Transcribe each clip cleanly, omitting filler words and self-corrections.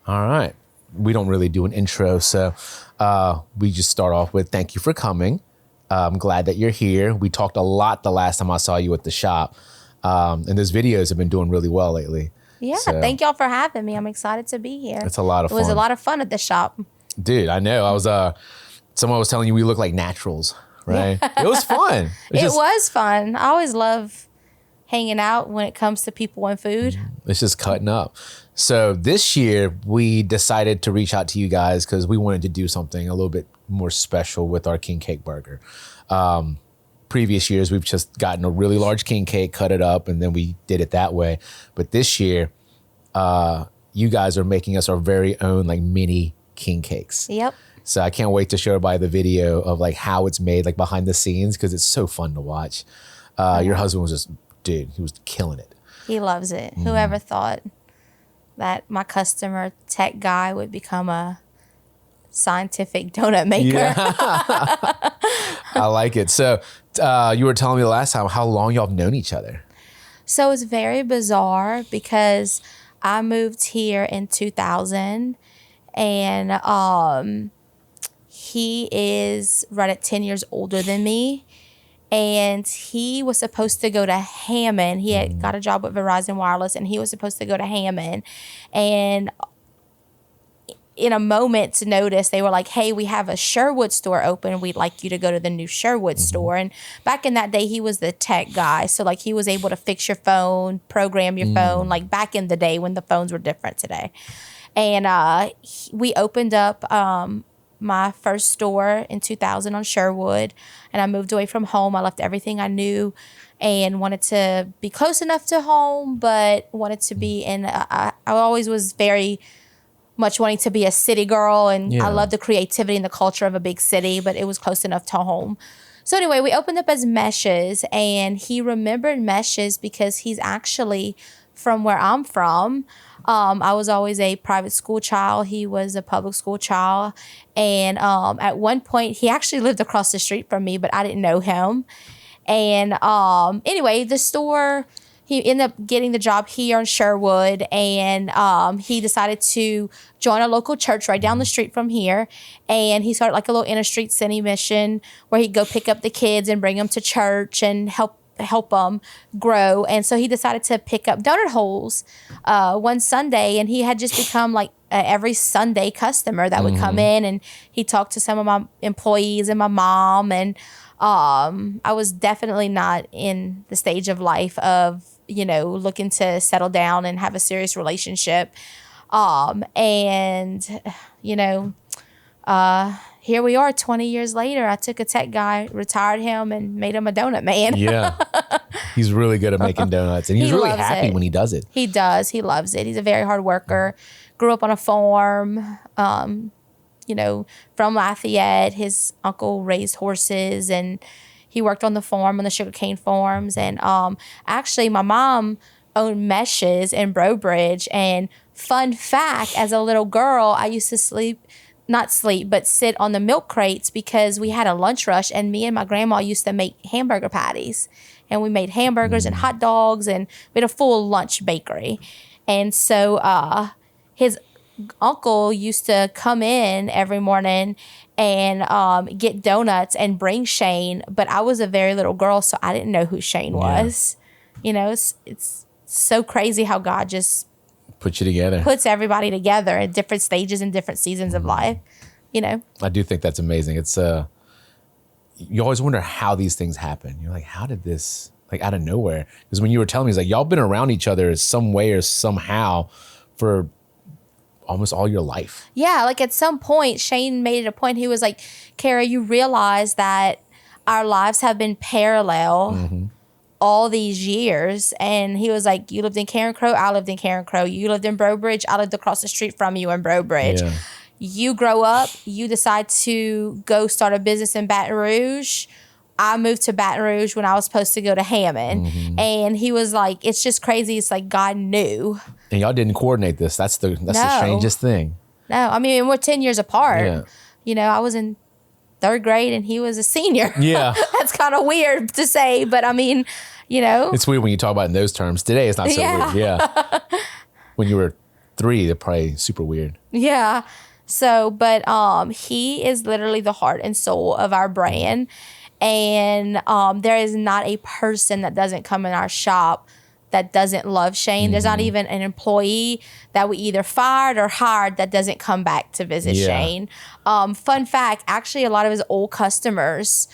All right. We don't really do an intro, so we just start off with thank you for coming. I'm glad that you're here. We talked a lot the last time I saw you at the shop, and those videos have been doing really well lately. Yeah, So, thank y'all for having me. I'm excited to be here. It's a lot of fun. It was a lot of fun at the shop. Dude, I know. I was someone was telling you we look like naturals, right? It was fun. It was fun. I always love hanging out when it comes to people and food. It's just cutting up. So this year we decided to reach out to you guys because we wanted to do something a little bit more special with our king cake burger. Previous years we've just gotten a really large king cake, cut it up, and then we did it that way. But this year, you guys are making us our very own like mini king cakes. Yep. So I can't wait to show everybody the video of like how it's made, like behind the scenes, because it's so fun to watch. Your husband was just, dude, he was killing it. He loves it. Whoever thought that my customer tech guy would become a scientific donut maker? Yeah. I like it. So you were telling me the last time how long y'all have known each other. So it's very bizarre because I moved here in 2000 and he is right at 10 years older than me. And he was supposed to go to Hammond. He had got a job with Verizon Wireless, and he was supposed to go to Hammond. And in a moment's notice, they were like, hey, we have a Sherwood store open. We'd like you to go to the new Sherwood store. And back in that day, he was the tech guy. So, like, he was able to fix your phone, program your phone, like back in the day when the phones were different today. And we opened up my first store in 2000 on Sherwood, and I moved away from home. I left everything I knew and wanted to be close enough to home, but wanted to be in, I always was very much wanting to be a city girl, and I love the creativity and the culture of a big city, but it was close enough to home. So anyway, we opened up as Meshes, and he remembered Meshes because he's actually from where I'm from. I was always a private school child. He was a public school child. And at one point, he actually lived across the street from me, but I didn't know him. And anyway, the store, he ended up getting the job here in Sherwood. And he decided to join a local church right down the street from here. And he started like a little inner-street city mission where he'd go pick up the kids and bring them to church and help them grow. And so he decided to pick up donut holes one Sunday, and he had just become like every Sunday customer that would come in, and he talked to some of my employees and my mom. And I was definitely not in the stage of life of, you know, looking to settle down and have a serious relationship. And, you know, here we are 20 years later. I took a tech guy, retired him, and made him a donut man. Yeah. He's really good at making donuts, and he's really happy when he does it. He does. He loves it. He's a very hard worker. Grew up on a farm, you know, from Lafayette. His uncle raised horses, and he worked on the farm, on the sugarcane farms. And actually, my mom owned Meshes in Brobridge. And fun fact, as a little girl, I used to sit on the milk crates because we had a lunch rush, and me and my grandma used to make hamburger patties, and we made hamburgers and hot dogs, and we had a full lunch bakery. And so his uncle used to come in every morning and get donuts and bring Shane, but I was a very little girl, so I didn't know who Shane was. You know, it's so crazy how God just put you together, puts everybody together at different stages and different seasons of life, you know? I do think that's amazing. It's, you always wonder how these things happen. You're like, how did this, like out of nowhere? Because when you were telling me, it's like, y'all been around each other some way or somehow for almost all your life. Yeah. Like at some point, Shane made it a point. He was like, Kara, you realize that our lives have been parallel all these years. And he was like, you lived in Karen Crow, I lived in Karen Crow. You lived in Brobridge, I lived across the street from you in Brobridge. Yeah. You grow up, you decide to go start a business in Baton Rouge. I moved to Baton Rouge when I was supposed to go to Hammond. And he was like, it's just crazy. It's like God knew. And y'all didn't coordinate this. That's the strangest thing. No, I mean, we're 10 years apart. Yeah. You know, I was in 3rd grade and he was a senior. Yeah. That's kind of weird to say, but I mean, you know. It's weird when you talk about it in those terms. Today it's not so weird. Yeah. When you were 3, they're probably super weird. Yeah. So, but he is literally the heart and soul of our brand. And there is not a person that doesn't come in our shop that doesn't love Shane. There's not even an employee that we either fired or hired that doesn't come back to visit Shane. Fun fact, actually a lot of his old customers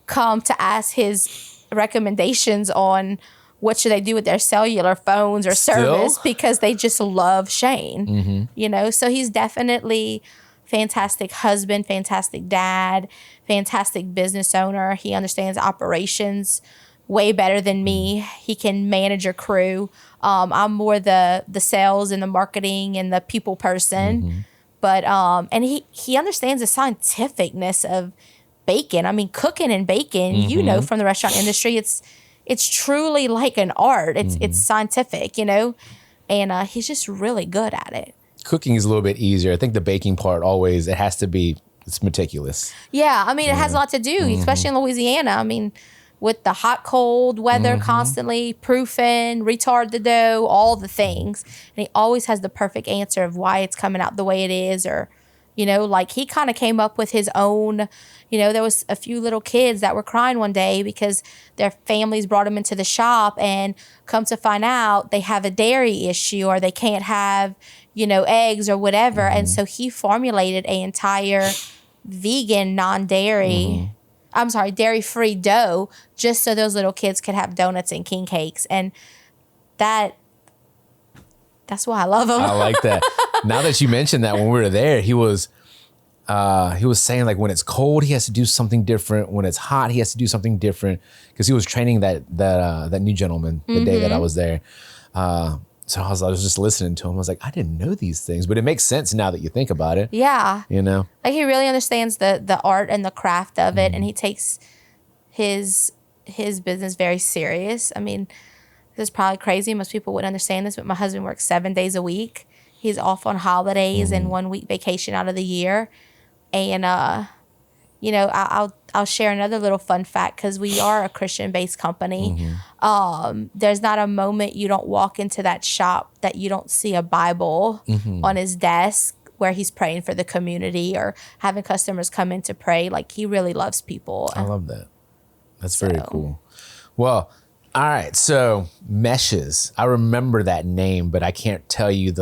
come to ask his recommendations on what should they do with their cellular phones or service because they just love Shane. You know, so he's definitely fantastic husband, fantastic dad, fantastic business owner. He understands operations way better than me. He can manage a crew. I'm more the sales and the marketing and the people person. But and he understands the scientificness of bacon. I mean, cooking and bacon, you know, from the restaurant industry, it's truly like an art. It's scientific, you know, and he's just really good at it. Cooking is a little bit easier. I think the baking part always, it's meticulous. Yeah, I mean, it has a lot to do, especially in Louisiana. I mean, with the hot, cold weather constantly, proofing, retard the dough, all the things. And he always has the perfect answer of why it's coming out the way it is, or, you know, like he kind of came up with his own, you know, there was a few little kids that were crying one day because their families brought them into the shop, and come to find out they have a dairy issue or they can't have, you know, eggs or whatever. And so he formulated an entire vegan, non-dairy, dairy-free dough just so those little kids could have donuts and king cakes. And that's why I love him. I like that. Now that you mentioned that, when we were there, he was saying like when it's cold, he has to do something different. When it's hot, he has to do something different, because he was training that new gentleman the day that I was there. So I was just listening to him. I was like, I didn't know these things, but it makes sense now that you think about it. Yeah. You know? Like he really understands the art and the craft of it, and he takes his business very serious. I mean, this is probably crazy. Most people wouldn't understand this, but my husband works 7 days a week. He's off on holidays and 1 week vacation out of the year. And, you know, I'll share another little fun fact, because we are a Christian-based company. There's not a moment you don't walk into that shop that you don't see a Bible on his desk where he's praying for the community or having customers come in to pray. Like, he really loves people. I love that. That's very cool. Well, all right. So Meshes, I remember that name, but I can't tell you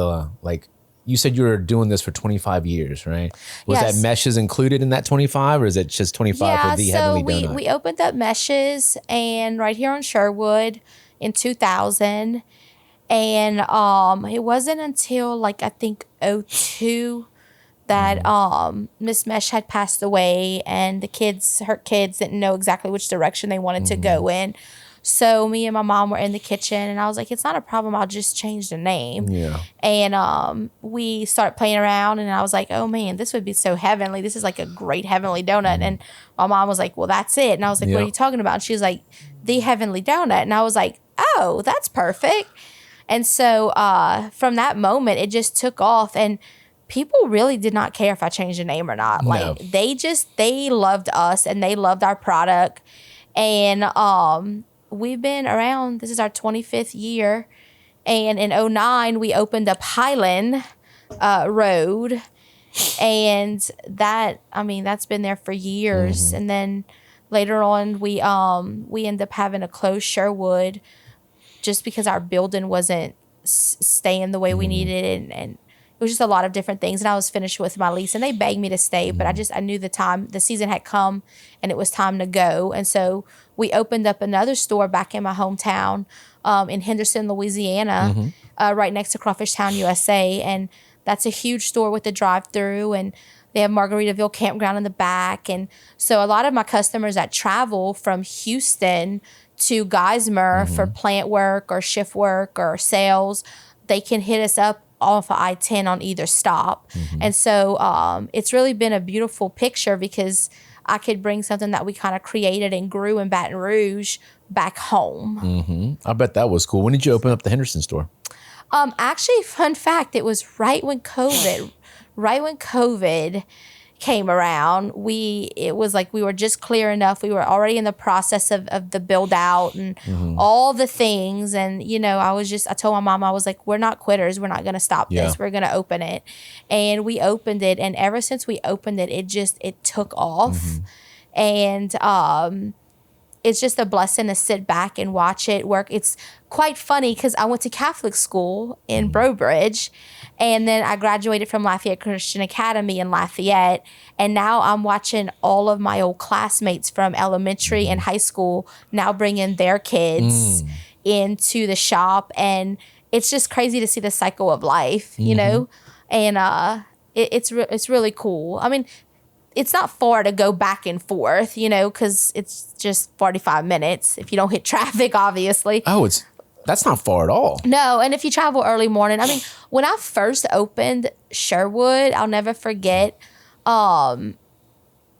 you said you were doing this for 25 years, right? Was that Meshes included in that 25, or is it just 25 for the Heavenly Donut? So we opened up Meshes and right here on Sherwood in 2000. And it wasn't until I think 2002 that Miss Mesh had passed away, and her kids didn't know exactly which direction they wanted to go in. So me and my mom were in the kitchen, and I was like, it's not a problem. I'll just change the name. Yeah. And we started playing around, and I was like, oh, man, this would be so heavenly. This is like a great heavenly donut. And my mom was like, well, that's it. And I was like, what are you talking about? And she was like, the heavenly donut. And I was like, oh, that's perfect. And so from that moment, it just took off. And people really did not care if I changed the name or not. Like, they loved us, and they loved our product. And we've been around, this is our 25th year. And in 2009, we opened up Highland Road. And that's been there for years. And then later on, we ended up having to close Sherwood just because our building wasn't staying the way we needed it. And it was just a lot of different things. And I was finished with my lease, and they begged me to stay, but I knew the season had come and it was time to go. And so we opened up another store back in my hometown in Henderson, Louisiana, right next to Crawfish Town, USA. And that's a huge store with a drive-through, and they have Margaritaville Campground in the back. And so a lot of my customers that travel from Houston to Geismar for plant work or shift work or sales, they can hit us up off of I-10 on either stop. And so it's really been a beautiful picture, because I could bring something that we kind of created and grew in Baton Rouge back home. I bet that was cool. When did you open up the Henderson store? Actually, fun fact, it was right when COVID came around, it was like we were just clear enough. We were already in the process of the build out and all the things. And, you know, I told my mom, I was like, we're not quitters. We're not going to stop this. We're going to open it. And we opened it. And ever since we opened it, it took off. And it's just a blessing to sit back and watch it work. It's quite funny because I went to Catholic school in Brobridge, and then I graduated from Lafayette Christian Academy in Lafayette, and now I'm watching all of my old classmates from elementary and high school now bringing their kids into the shop, and it's just crazy to see the cycle of life, you know, and it's really cool. I mean, it's not far to go back and forth, you know, because it's just 45 minutes if you don't hit traffic, obviously. Oh, that's not far at all. No, and if you travel early morning, I mean, when I first opened Sherwood, I'll never forget, my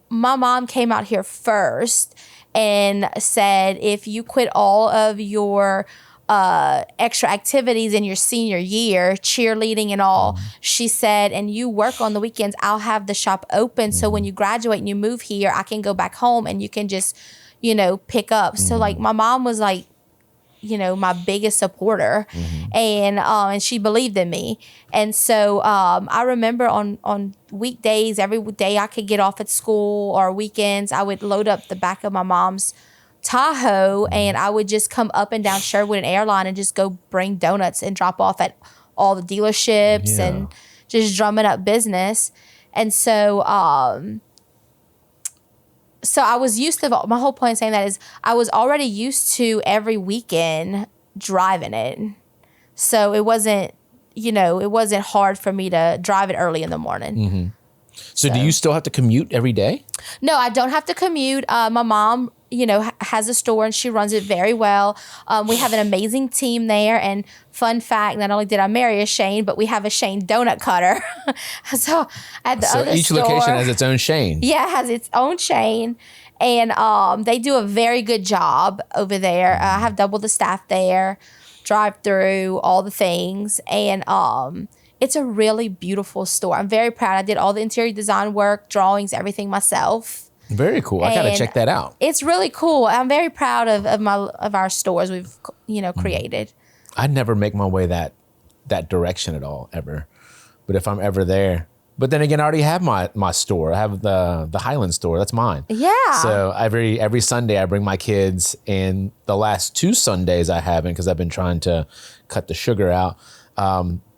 mom came out here first and said, if you quit all of your extra activities in your senior year, cheerleading and all, she said, and you work on the weekends, I'll have the shop open. So when you graduate and you move here, I can go back home and you can just, you know, pick up. So like my mom was like, you know, my biggest supporter, and she believed in me. And so I remember on weekdays, every day I could get off at school or weekends, I would load up the back of my mom's Tahoe and I would just come up and down Sherwood and Airline and just go bring donuts and drop off at all the dealerships and just drumming up business. And so so I was used to, my whole point in saying that is I was already used to every weekend driving it. So it wasn't, you know, it wasn't hard for me to drive it early in the morning. So do you still have to commute every day? No, I don't have to commute. My mom, you know, has a store and she runs it very well. We have an amazing team there. And fun fact, not only did I marry a Shane, but we have a Shane donut cutter. So at the other each store, location has its own Shane. Yeah, it has its own Shane. And they do a very good job over there. I have double the staff there, drive through, all the things. And it's a really beautiful store. I'm very proud. I did all the interior design work, drawings, everything myself. Very cool. I got to check that out. It's really cool. I'm very proud of our stores we've, you know, created. I'd never make my way that direction at all, ever. But if I'm ever there, but then again, I already have my store. I have the Highland store. That's mine. Yeah. So every Sunday I bring my kids, and the last 2 Sundays I haven't because I've been trying to cut the sugar out.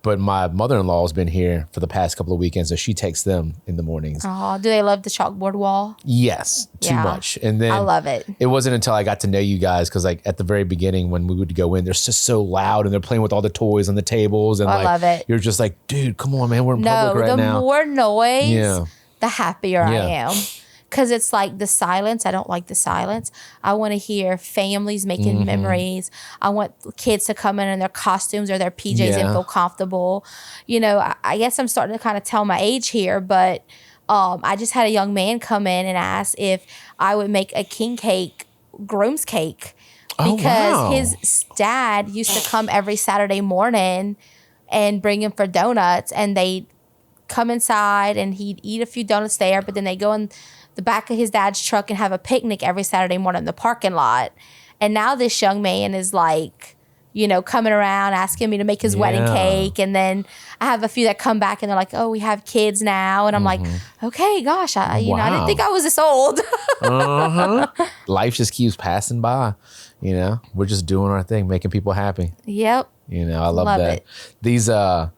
But my mother-in-law has been here for the past couple of weekends, so she takes them in the mornings. Oh, do they love the chalkboard wall? Yes, too much. And then I love it. It wasn't until I got to know you guys, because like at the very beginning when we would go in, they're just so loud and they're playing with all the toys on the tables, and I love it. You're just like, dude, come on, man, we're in public right now. No, the more noise, the happier I am. Because it's like the silence. I don't like the silence. I want to hear families making memories. I want kids to come in their costumes or their PJs and feel comfortable. You know, I guess I'm starting to kind of tell my age here, but I just had a young man come in and ask if I would make a king cake, groom's cake. Because his dad used to come every Saturday morning and bring him for donuts. And they'd come inside and he'd eat a few donuts there, but then they go in the back of his dad's truck and have a picnic every Saturday morning in the parking lot. And now this young man is like, you know, coming around asking me to make his wedding cake. And then I have a few that come back and they're like, oh, we have kids now. And I'm like, okay, gosh, I didn't think I was this old. Life just keeps passing by. You know, we're just doing our thing, making people happy. Yep. You know, I love that. It.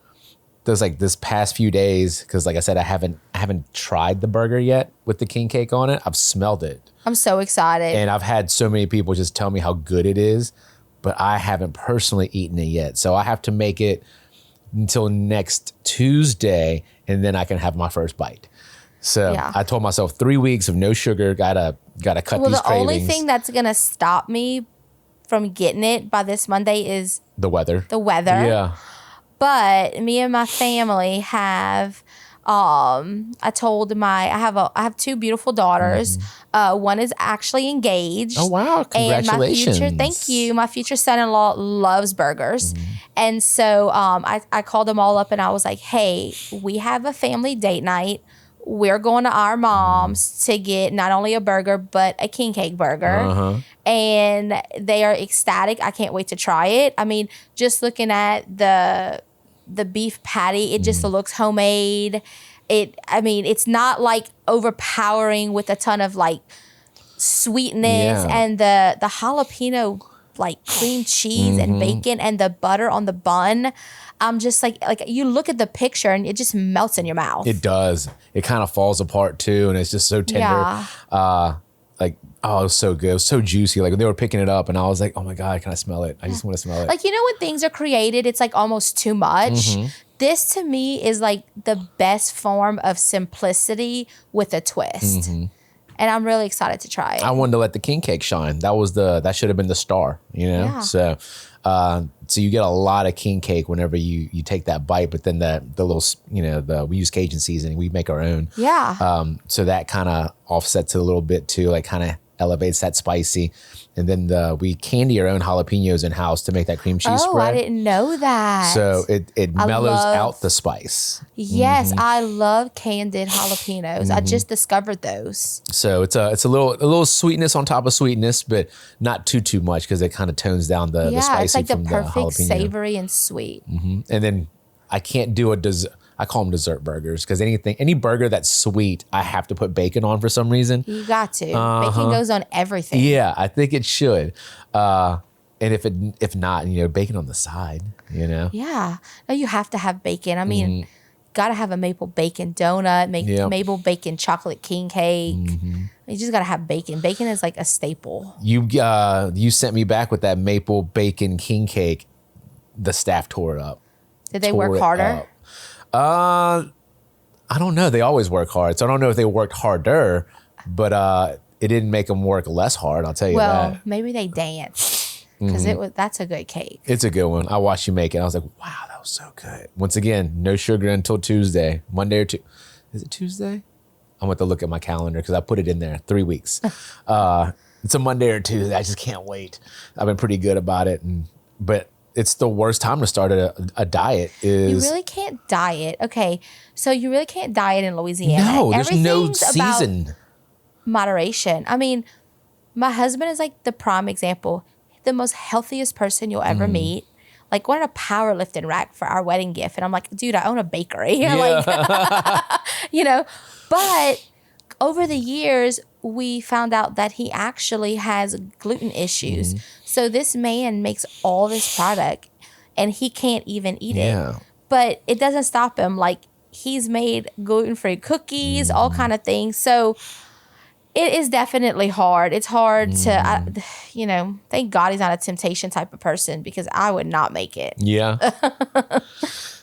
There's like this past few days, because like I said, I haven't tried the burger yet with the king cake on it. I've smelled it. I'm so excited. And I've had so many people just tell me how good it is, but I haven't personally eaten it yet. So I have to make it until next Tuesday, and then I can have my first bite. So I told myself 3 weeks of no sugar, gotta cut these cravings. Well, the only thing that's gonna stop me from getting it by this Monday is the weather. Yeah. But me and my family have, I have 2 beautiful daughters. One is actually engaged. Oh, wow. Congratulations. And thank you. My future son-in-law loves burgers. And so I called them all up and I was like, hey, we have a family date night. we're going to our mom's to get not only a burger, but a king cake burger. And they are ecstatic. I can't wait to try it. I mean, just looking at the beef patty, it just looks homemade. It's not like overpowering with a ton of like sweetness, and the jalapeno like cream cheese and bacon and the butter on the bun. I'm just like you look at the picture and it just melts in your mouth. It does. It kind of falls apart too, and it's just so tender. Yeah. It was so good. It was so juicy. Like when they were picking it up, and I was like, oh my God, can I smell it? I just want to smell it. Like, you know, when things are created, it's like almost too much. This to me is like the best form of simplicity with a twist. And I'm really excited to try it. I wanted to let the king cake shine. That should have been the star, you know? Yeah. So you get a lot of king cake whenever you take that bite, but then the little, we use Cajun seasoning. We make our own. Yeah. So that kind of offsets it a little bit too, like kind of elevates that spicy. And then we candy our own jalapenos in house to make that cream cheese spread. I didn't know that. So it mellows out the spice. Yes, I love candied jalapenos. I just discovered those. So it's a little sweetness on top of sweetness, but not too much because it kind of tones down the spicy it's like from the the perfect jalapeno. savory and sweet. And then I can't do a dessert. I call them dessert burgers because any burger that's sweet, I have to put bacon on for some reason. You got to. Bacon goes on everything. Yeah, I think it should. And if not, bacon on the side, Yeah. No, you have to have bacon. I mean, got to have a maple bacon donut, maple bacon chocolate king cake. You just got to have bacon. Bacon is like a staple. You sent me back with that maple bacon king cake. The staff tore it up. Did they work harder? I don't know. They always work hard. So I don't know if they worked harder, but it didn't make them work less hard. I'll tell you that. Well, maybe they danced because that's a good cake. It's a good one. I watched you make it. I was like, wow, that was so good. Once again, no sugar until Tuesday, Monday or Tuesday. Is it Tuesday? I'm going to look at my calendar because I put it in there 3 weeks. It's a Monday or Tuesday. I just can't wait. I've been pretty good about it, but it's the worst time to start a diet. You really can't diet. Okay, so you really can't diet in Louisiana. No, there's no season. About moderation. I mean, my husband is like the prime example. The most healthiest person you'll ever meet. Like, wanted a powerlifting rack for our wedding gift. And I'm like, dude, I own a bakery. But over the years, we found out that he actually has gluten issues. So this man makes all this product and he can't even eat it. But it doesn't stop him. Like, he's made gluten-free cookies, all kind of things. So it is definitely hard. It's hard to, thank God he's not a temptation type of person because I would not make it. Yeah.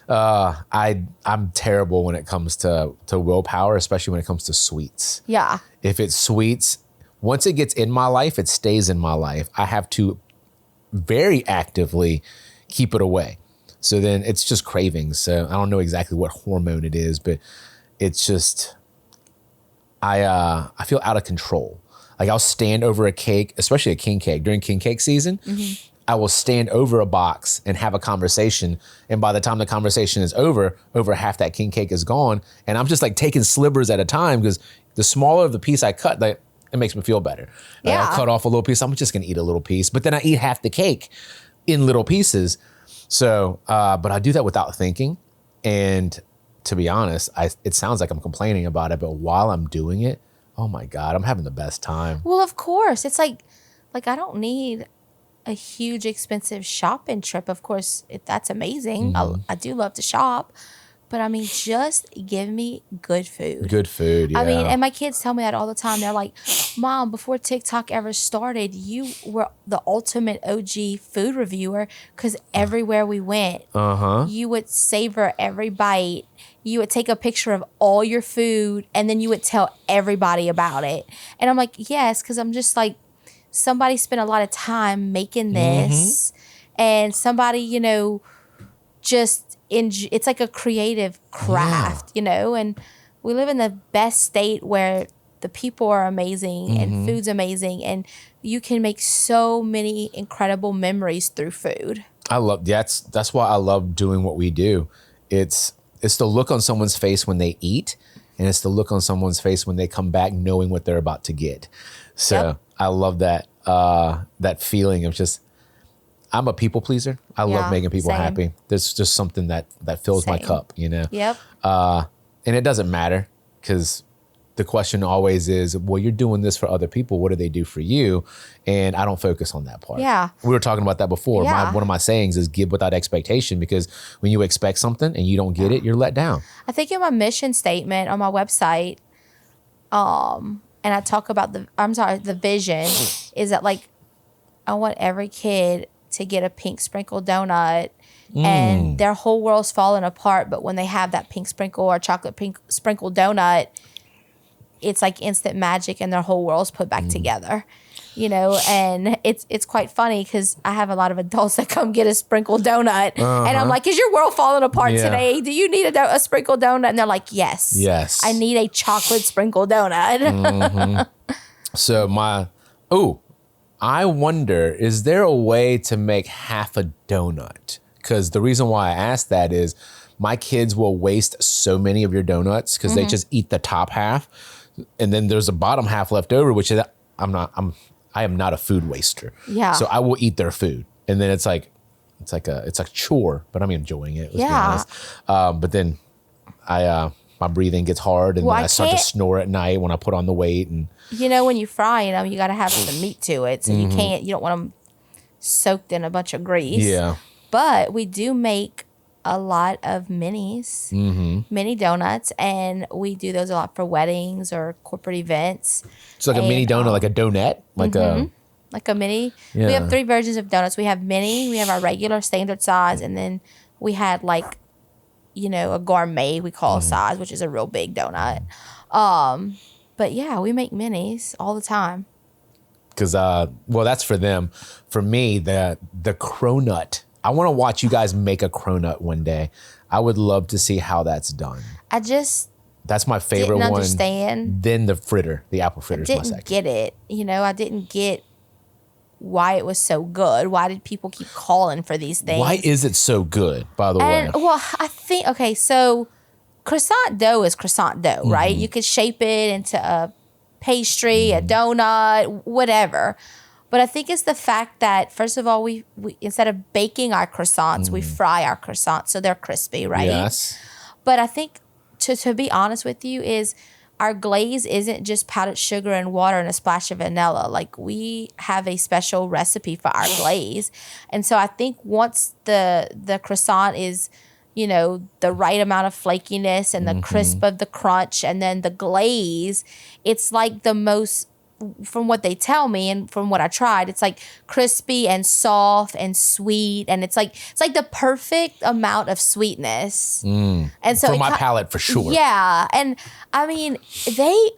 I'm terrible when it comes to willpower, especially when it comes to sweets. Yeah. If it's sweets, once it gets in my life, it stays in my life. I have to very actively keep it away. So then it's just cravings. So I don't know exactly what hormone it is, but it's just, I feel out of control. Like I'll stand over a cake, especially a king cake during king cake season. I will stand over a box and have a conversation. And by the time the conversation is over half that king cake is gone. And I'm just like taking slivers at a time because the smaller the piece I cut, like, it makes me feel better. Yeah. I'll cut off a little piece. I'm just going to eat a little piece. But then I eat half the cake in little pieces. So, but I do that without thinking. And to be honest, it sounds like I'm complaining about it. But while I'm doing it, oh my God, I'm having the best time. Well, of course. It's like I don't need a huge expensive shopping trip. Of course, that's amazing. I do love to shop. But I mean, just give me good food. Good food, yeah. I mean, and my kids tell me that all the time. They're like, Mom, before TikTok ever started, you were the ultimate OG food reviewer because everywhere we went, you would savor every bite. You would take a picture of all your food and then you would tell everybody about it. And I'm like, yes, because I'm just like, somebody spent a lot of time making this and somebody, it's like a creative craft, and we live in the best state where the people are amazing and food's amazing and you can make so many incredible memories through food. That's why I love doing what we do. It's the look on someone's face when they eat and it's the look on someone's face when they come back knowing what they're about to get. So Yep. I love that that feeling of just, I'm a people pleaser. I love making people same. happy. There's just something that fills my Same. cup, you know? Yep. And it doesn't matter, because the question always is, well, you're doing this for other people. What do they do for you? And I don't focus on that part. Yeah. We were talking about that before. Yeah. One of my sayings is give without expectation, because when you expect something and you don't get it, you're let down. I think in my mission statement on my website, and I talk about the vision is that, like, I want every kid to get a pink sprinkle donut and their whole world's falling apart. But when they have that pink sprinkle or chocolate pink sprinkle donut, it's like instant magic and their whole world's put back together, you know? And it's quite funny because I have a lot of adults that come get a sprinkle donut and I'm like, is your world falling apart today? Do you need a sprinkle donut? And they're like, yes. I need a chocolate sprinkle donut. So I wonder, is there a way to make half a donut? Because the reason why I asked that is my kids will waste so many of your donuts because they just eat the top half. And then there's a bottom half left over, which is, I am not a food waster. Yeah. So I will eat their food. And then it's like a chore, but I'm enjoying it. Let's be honest. But then my breathing gets hard, and then I start to snore at night when I put on the weight. And you know, when you fry them, you got to have some meat to it. So you don't want them soaked in a bunch of grease. Yeah. But we do make a lot of minis, mini donuts, and we do those a lot for weddings or corporate events. It's like a mini donut, like a donut, like a mini. Yeah. We have 3 versions of donuts. We have mini, we have our regular standard size, and then we had like, you know, a gourmet, we call a size, which is a real big donut. But yeah, we make minis all the time. Because, that's for them. For me, the cronut, I want to watch you guys make a cronut one day. I would love to see how that's done. That's my favorite didn't one. Understand. Then the fritter, the apple fritter is my second. Didn't get it. You know, I didn't get why it was so good. Why did people keep calling for these things? Why is it so good, by the way? Well, I think, okay, so croissant dough is croissant dough, right? You could shape it into a pastry, a donut, whatever. But I think it's the fact that, first of all, we instead of baking our croissants, we fry our croissants so they're crispy, right? Yes. But I think, to be honest with you, is our glaze isn't just powdered sugar and water and a splash of vanilla. Like, we have a special recipe for our glaze. And so I think once the croissant is, you know, the right amount of flakiness and the crisp of the crunch, and then the glaze, it's like the most, from what they tell me and from what I tried, it's like crispy and soft and sweet, and it's like the perfect amount of sweetness. And so For my palate, for sure. Yeah, and I mean,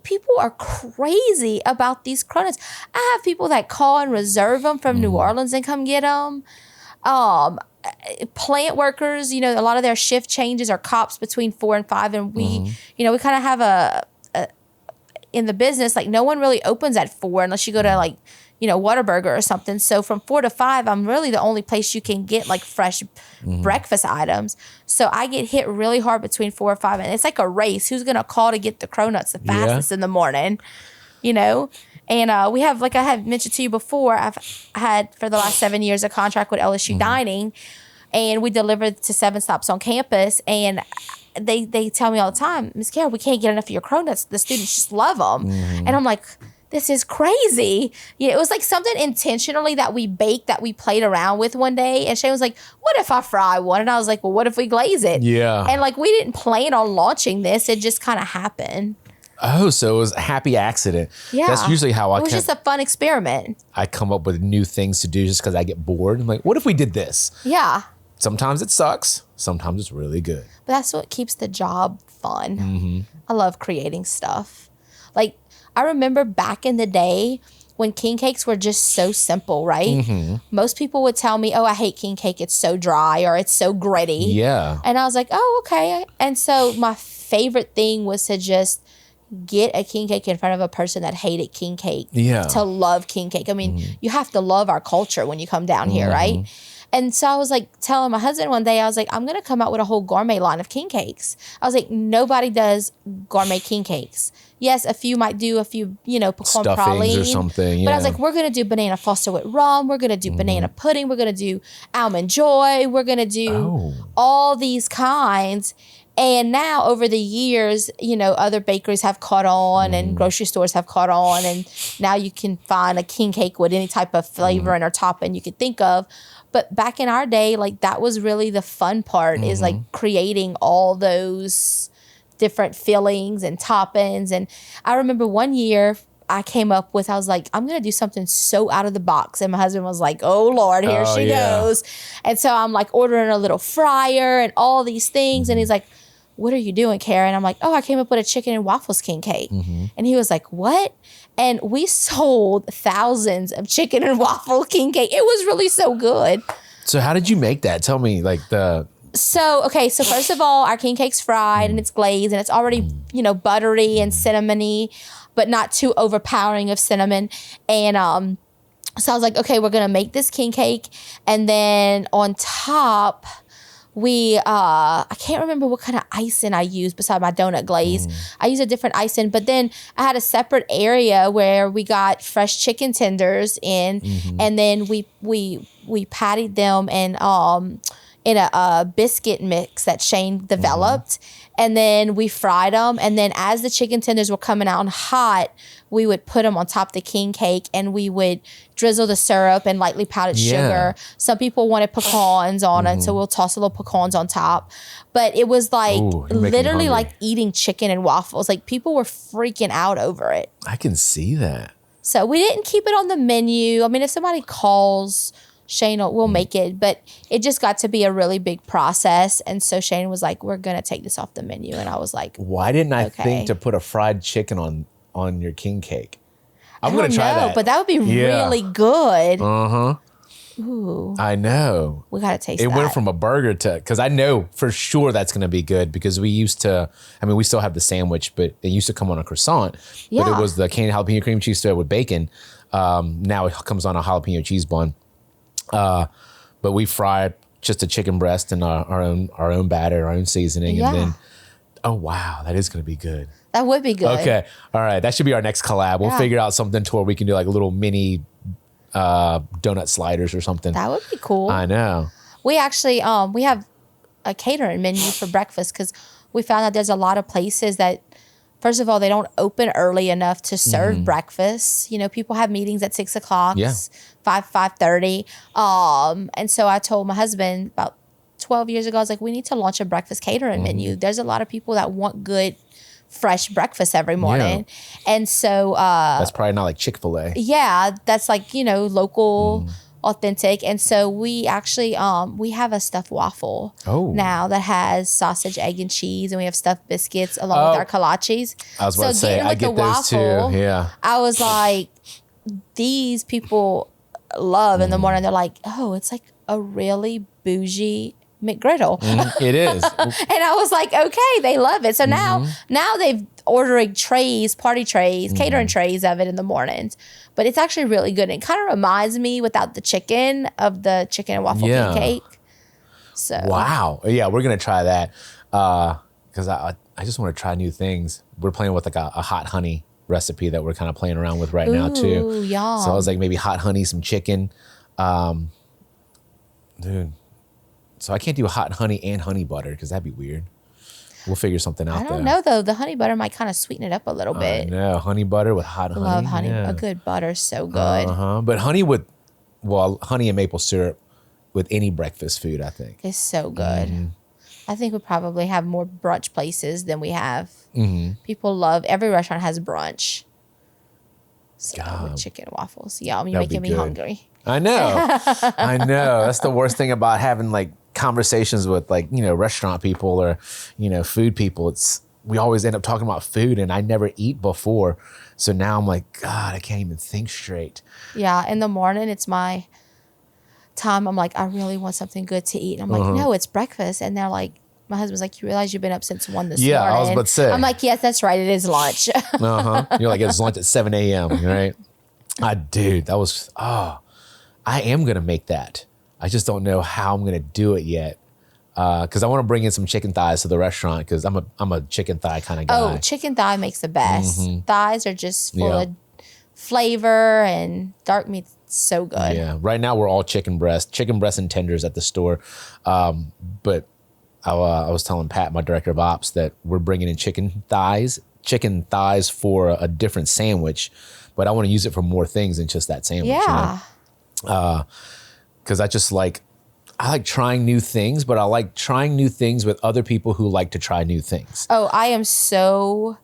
people are crazy about these cronuts. I have people that call and reserve them from New Orleans and come get them. Plant workers, you know, a lot of their shift changes are cops between 4 and 5, and we, you know, we kind of have in the business, like, no one really opens at 4 unless you go to, like, you know, Whataburger or something. So from 4 to 5, I'm really the only place you can get like fresh breakfast items. So I get hit really hard between 4 or 5, and it's like a race. Who's gonna call to get the cronuts the fastest in the morning? You know. And we have, like I had mentioned to you before, I've had for the last 7 years a contract with LSU Dining, and we delivered to 7 stops on campus. And they tell me all the time, Miss Carol, we can't get enough of your cronuts. The students just love them. And I'm like, this is crazy. Yeah, it was like something intentionally that we baked, that we played around with one day. And Shane was like, what if I fry one? And I was like, well, what if we glaze it? Yeah. And like, we didn't plan on launching this. It just kind of happened. Oh, so it was a happy accident. Yeah. That's usually how It was just a fun experiment. I come up with new things to do just because I get bored. I'm like, what if we did this? Yeah. Sometimes it sucks. Sometimes it's really good. But that's what keeps the job fun. I love creating stuff. Like, I remember back in the day when king cakes were just so simple, right? Most people would tell me, oh, I hate king cake. It's so dry, or it's so gritty. Yeah. And I was like, oh, okay. And so my favorite thing was to just get a king cake in front of a person that hated king cake to love king cake. I mean, you have to love our culture when you come down here, right? And so I was like telling my husband one day, I was like, I'm going to come out with a whole gourmet line of king cakes. I was like, nobody does gourmet king cakes. Yes, a few might do a few, pecan Stuffings praline or something. But I was like, we're going to do banana foster with rum. We're going to do banana pudding. We're going to do almond joy. We're going to do all these kinds. And now over the years, other bakeries have caught on and grocery stores have caught on. And now you can find a king cake with any type of flavoring or topping you could think of. But back in our day, like that was really the fun part is like creating all those different fillings and toppings. And I remember one year I came up with, I was like, I'm going to do something so out of the box. And my husband was like, oh Lord, here she goes. And so I'm like ordering a little fryer and all these things. And he's like, what are you doing, Karen? I'm like, oh, I came up with a chicken and waffles king cake. And he was like, what? And we sold thousands of chicken and waffle king cake. It was really so good. So how did you make that? Tell me So first of all, our king cake's fried and it's glazed and it's already, buttery and cinnamony, but not too overpowering of cinnamon. And so I was like, okay, we're going to make this king cake. And then on top, I can't remember what kind of icing I used beside my donut glaze. I used a different icing, but then I had a separate area where we got fresh chicken tenders in, and then we patted them and in a biscuit mix that Shane developed. And then we fried them. And then as the chicken tenders were coming out hot, we would put them on top of the king cake and we would drizzle the syrup and lightly powdered sugar. Some people wanted pecans on it, so we'll toss a little pecans on top. But it was like literally like eating chicken and waffles. Like people were freaking out over it. I can see that. So we didn't keep it on the menu. I mean, if somebody calls, Shane will make it, but it just got to be a really big process. And so Shane was like, we're going to take this off the menu. And I was like, why didn't I think to put a fried chicken on your king cake? I'm going to try that. But that would be really good. Ooh. I know. We got to taste that. It went from a burger to, because I know for sure that's going to be good because we still have the sandwich, but it used to come on a croissant. Yeah. But it was the candied jalapeno cream cheese spread with bacon. Now it comes on a jalapeno cheese bun. But we fried just a chicken breast and our own batter, our own seasoning. And then, oh wow, that is going to be good. That would be good. Okay. All right. That should be our next collab. We'll figure out something to where we can do like a little mini donut sliders or something. That would be cool. I know. We actually, we have a catering menu for breakfast because we found out there's a lot of places that, first of all, they don't open early enough to serve breakfast. People have meetings at 6 o'clock, 5:30. And so I told my husband about 12 years ago, I was like, we need to launch a breakfast catering menu. There's a lot of people that want good, fresh breakfast every morning. Yeah. And so that's probably not like Chick-fil-A. Yeah, that's like, local, authentic. And so we actually we have a stuffed waffle now that has sausage, egg, and cheese, and we have stuffed biscuits along with our kolaches. I was about to say, I get those too. Yeah. I was like, these people love in the morning. They're like, oh, it's like a really bougie McGriddle. It is. And I was like, okay, they love it. So now they've ordering trays, party trays, catering trays of it in the mornings. But it's actually really good. It kind of reminds me, without the chicken, of the chicken and waffle king cake. So wow. Yeah, we're going to try that because I just want to try new things. We're playing with like a hot honey recipe that we're kind of playing around with right now too. Yum. So I was like, maybe hot honey, some chicken. Dude. So I can't do hot honey and honey butter because that'd be weird. We'll figure something out. I don't know though. The honey butter might kind of sweeten it up a little bit. No, honey butter with hot honey. Love honey. Yeah. A good butter is so good. But honey honey and maple syrup with any breakfast food, I think. It's so good. I think we probably have more brunch places than we have. People love, every restaurant has brunch. So with chicken and waffles. Yum, you're making me hungry. I know. I know. That's the worst thing about having like conversations with like, restaurant people or, food people. We always end up talking about food and I never eat before. So now I'm like, God, I can't even think straight. Yeah. In the morning, it's my time. I'm like, I really want something good to eat. And I'm like, no, it's breakfast. And they're like, my husband's like, you realize you've been up since 1 this morning? Yeah, I was about to say. I'm like, yes, that's right. It is lunch. You're like, it's lunch at 7 a.m., right? Dude, that was, I am going to make that. I just don't know how I'm gonna do it yet. Because I want to bring in some chicken thighs to the restaurant because I'm a chicken thigh kind of guy. Oh, chicken thigh makes the best. Thighs are just full of flavor, and dark meat's so good. Yeah. Right now we're all chicken breast and tenders at the store. But I was telling Pat, my director of ops, that we're bringing in chicken thighs for a different sandwich, but I want to use it for more things than just that sandwich. Yeah. Because I like trying new things, but I like trying new things with other people who like to try new things. Oh, I am so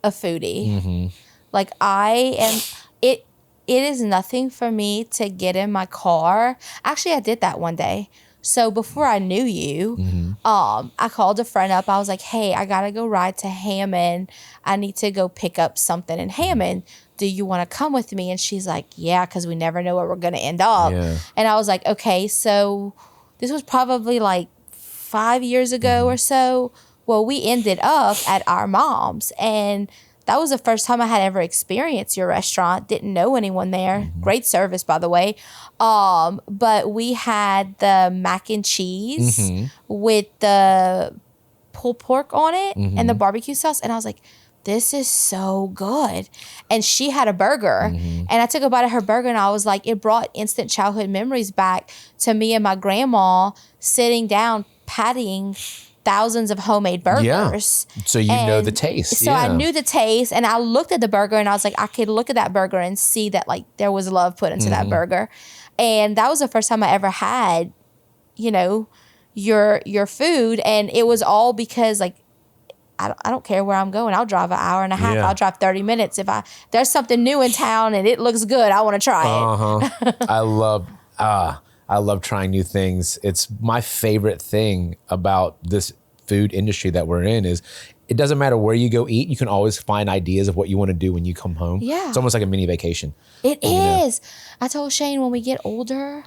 a foodie. Like I am, it is nothing for me to get in my car. Actually, I did that one day. So before I knew you, I called a friend up. I was like, hey, I got to go ride to Hammond. I need to go pick up something in Hammond. Do you want to come with me? And she's like, yeah, because we never know where we're going to end up. Yeah. And I was like, okay, so this was probably like 5 years ago or so. Well, we ended up at our mom's, and that was the first time I had ever experienced your restaurant. Didn't know anyone there. Great service, by the way. But we had the mac and cheese with the pulled pork on it and the barbecue sauce. And I was like, this is so good. And she had a burger. And I took a bite of her burger, and I was like, it brought instant childhood memories back to me and my grandma sitting down, patting thousands of homemade burgers. Yeah. So you know the taste. So I knew the taste, and I looked at the burger, and I was like, I could look at that burger and see that like there was love put into that burger. And that was the first time I ever had, your food. And it was all because like, I don't care where I'm going. I'll drive an hour and a half. Yeah. I'll drive 30 minutes. If there's something new in town and it looks good, I want to try it. I love trying new things. It's my favorite thing about this food industry that we're in is it doesn't matter where you go eat. You can always find ideas of what you want to do when you come home. Yeah. It's almost like a mini vacation. It is. I told Shane when we get older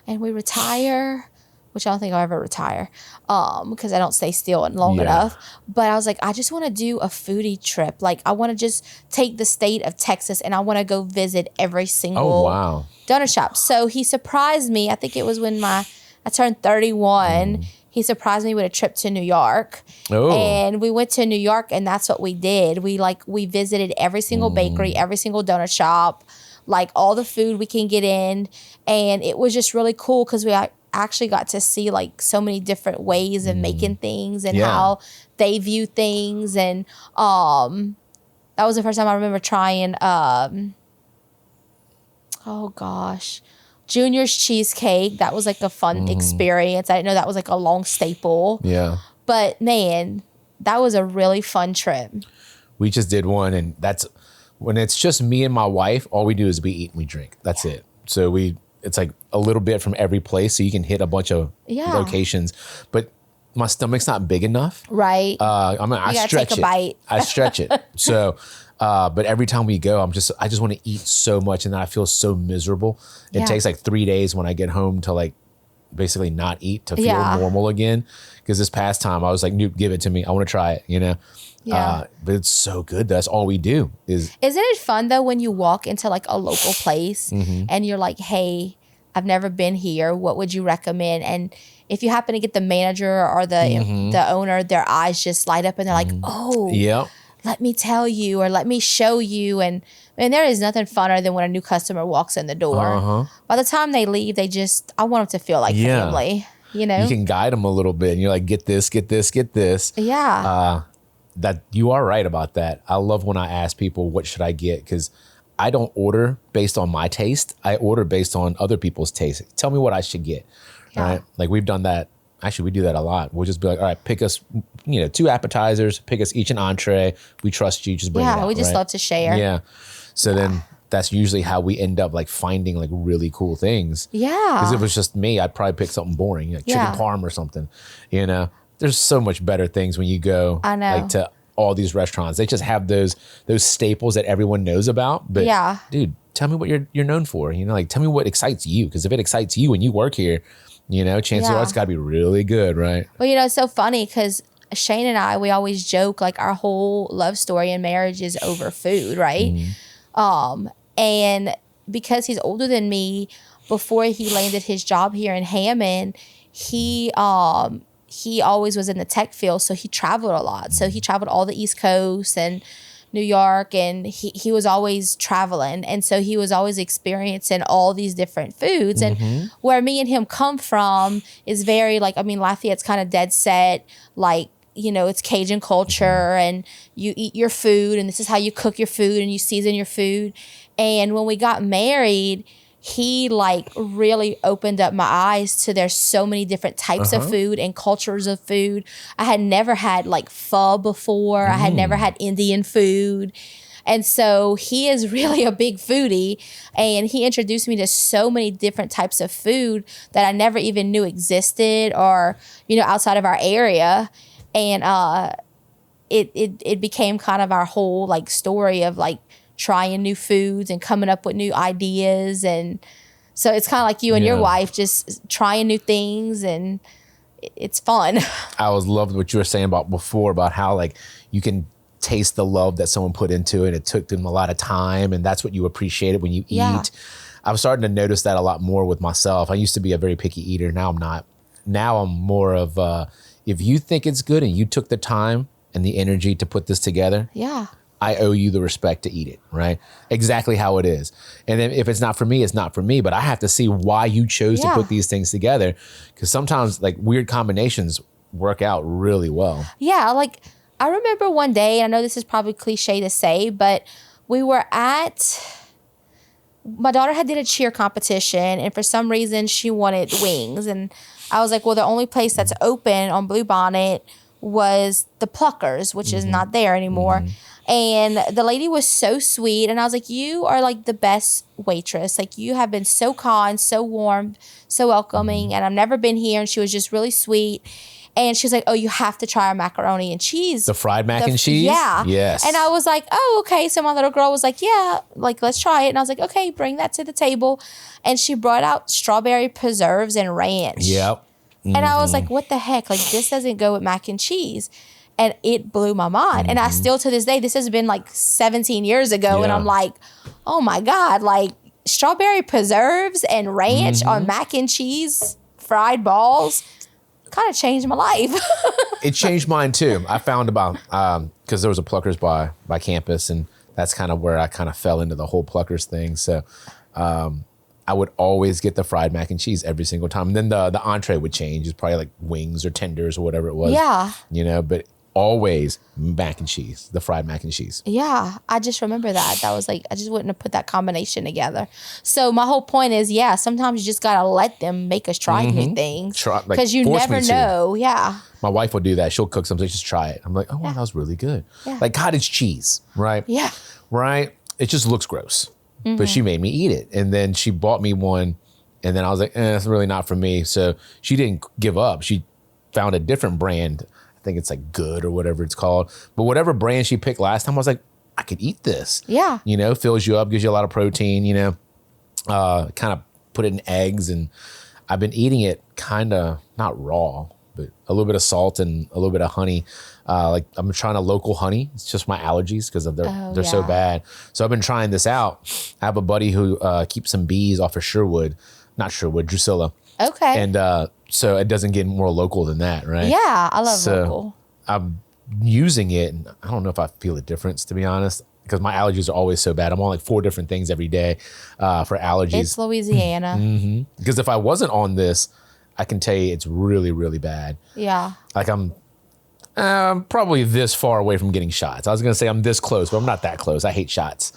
and we retire, which I don't think I'll ever retire because I don't stay still long enough. But I was like, I just want to do a foodie trip. Like I want to just take the state of Texas and I want to go visit every single donut shop. So he surprised me. I think it was when I turned 31. He surprised me with a trip to New York. Oh. And we went to New York, and that's what we did. We visited every single bakery, every single donut shop, like all the food we can get in. And it was just really cool because we actually got to see like so many different ways of making things and how they view things. And that was the first time I remember trying Junior's cheesecake. That was like a fun experience. I didn't know that was like a long staple. Yeah. But man, that was a really fun trip. We just did one, and that's when it's just me and my wife, all we do is we eat and we drink. That's it. So it's like a little bit from every place, so you can hit a bunch of locations. But my stomach's not big enough. Right. I stretch take a bite. I stretch it. So, but every time we go, I just want to eat so much, and then I feel so miserable. It takes like 3 days when I get home to like basically not eat to feel normal again. Because this past time I was like, Nope, give it to me. I want to try it, Yeah. But it's so good. That's all we do Isn't it fun though when you walk into like a local place and you're like, hey, I've never been here. What would you recommend? And if you happen to get the manager or the owner, their eyes just light up and they're like, oh, let me tell you or let me show you. And there is nothing funner than when a new customer walks in the door. By the time they leave, I want them to feel like family, You can guide them a little bit and you're like, get this, get this, get this. Yeah. That you are right about that. I love when I ask people, what should I get? Because I don't order based on my taste. I order based on other people's taste. Tell me what I should get. Right? Like we've done that. Actually, we do that a lot. We'll just be like, all right, pick us, 2 appetizers, pick us each an entree. We trust you. Just bring it out. Yeah, we just love to share. Yeah. So then that's usually how we end up like finding like really cool things. Yeah. Because if it was just me, I'd probably pick something boring, like chicken parm or something. There's so much better things when you go like to all these restaurants. They just have those staples that everyone knows about. But dude, tell me what you're known for. Like tell me what excites you. Because if it excites you when you work here, chances are it's got to be really good, right? Well, it's so funny because Shane and I, we always joke like our whole love story and marriage is over food, right? And because he's older than me, before he landed his job here in Hammond, he always was in the tech field, so he traveled a lot. So he traveled all the East Coast and New York, and he was always traveling. And so he was always experiencing all these different foods. And where me and him come from is very like, I mean, Lafayette's kind of dead set, like, you know, it's Cajun culture and you eat your food and this is how you cook your food and you season your food. And when we got married, he like really opened up my eyes to there's so many different types of food and cultures of food. I had never had like pho before. I had never had Indian food. And so he is really a big foodie, and he introduced me to so many different types of food that I never even knew existed or, you know, outside of our area. And it became kind of our whole like story of like trying new foods and coming up with new ideas. And so it's kind of like you and your wife just trying new things, and it's fun. I was loved what you were saying about before about how like you can taste the love that someone put into it. It took them a lot of time, and that's what you appreciated when you eat. I'm starting to notice that a lot more with myself. I used to be a very picky eater. Now I'm not. Now I'm more of if you think it's good and you took the time and the energy to put this together, I owe you the respect to eat it, right? Exactly how it is. And then if it's not for me, it's not for me. But I have to see why you chose to put these things together, because sometimes like weird combinations work out really well. Yeah, like I remember one day, and I know this is probably cliche to say, but we were my daughter had did a cheer competition, and for some reason she wanted wings. And I was like, well, the only place that's open on Bluebonnet was the Pluckers, which is not there anymore. And the lady was so sweet. And I was like, you are like the best waitress. Like you have been so kind, so warm, so welcoming. And I've never been here. And she was just really sweet. And she was like, oh, you have to try our macaroni and cheese. The fried mac and cheese? Yeah. Yes. And I was like, oh, okay. So my little girl was like, yeah, like, let's try it. And I was like, okay, bring that to the table. And she brought out strawberry preserves and ranch. Yep. And I was like, what the heck? Like, this doesn't go with mac and cheese. And it blew my mind. And I still, to this day, this has been like 17 years ago. And I'm like, oh my God, like strawberry preserves and ranch on mac and cheese, fried balls, kind of changed my life. It changed mine too. I found about, because there was a Pluckers by campus, and that's kind of where I kind of fell into the whole Pluckers thing. So I would always get the fried mac and cheese every single time. And then the entree would change. It's probably like wings or tenders or whatever it was. Yeah. You know, but always mac and cheese, the fried mac and cheese. Yeah, I just remember that. That was like, I just wouldn't have put that combination together. So my whole point is, yeah, sometimes you just got to let them make us try new things. Because you never know. Yeah. My wife will do that. She'll cook something, just try it. I'm like, oh, wow, that was really good. Yeah. Like cottage cheese, right? Yeah. Right? It just looks gross. But she made me eat it. And then she bought me one. And then I was like, it's really not for me. So she didn't give up. She found a different brand. I think it's like Good or whatever it's called. But whatever brand she picked last time, I was like, I could eat this. Yeah. You know, fills you up, gives you a lot of protein, you know, kind of put it in eggs. And I've been eating it kind of not raw, but a little bit of salt and a little bit of honey. Like I'm trying a local honey. It's just my allergies because they're so bad. So I've been trying this out. I have a buddy who keeps some bees off of Drusilla. Okay. And so it doesn't get more local than that, right? Yeah, I love local. I'm using it, and I don't know if I feel a difference, to be honest, because my allergies are always so bad. I'm on like 4 different things every day for allergies. It's Louisiana. Because if I wasn't on this, I can tell you it's really, really bad. Yeah. Like I'm probably this far away from getting shots. I was going to say I'm this close, but I'm not that close. I hate shots.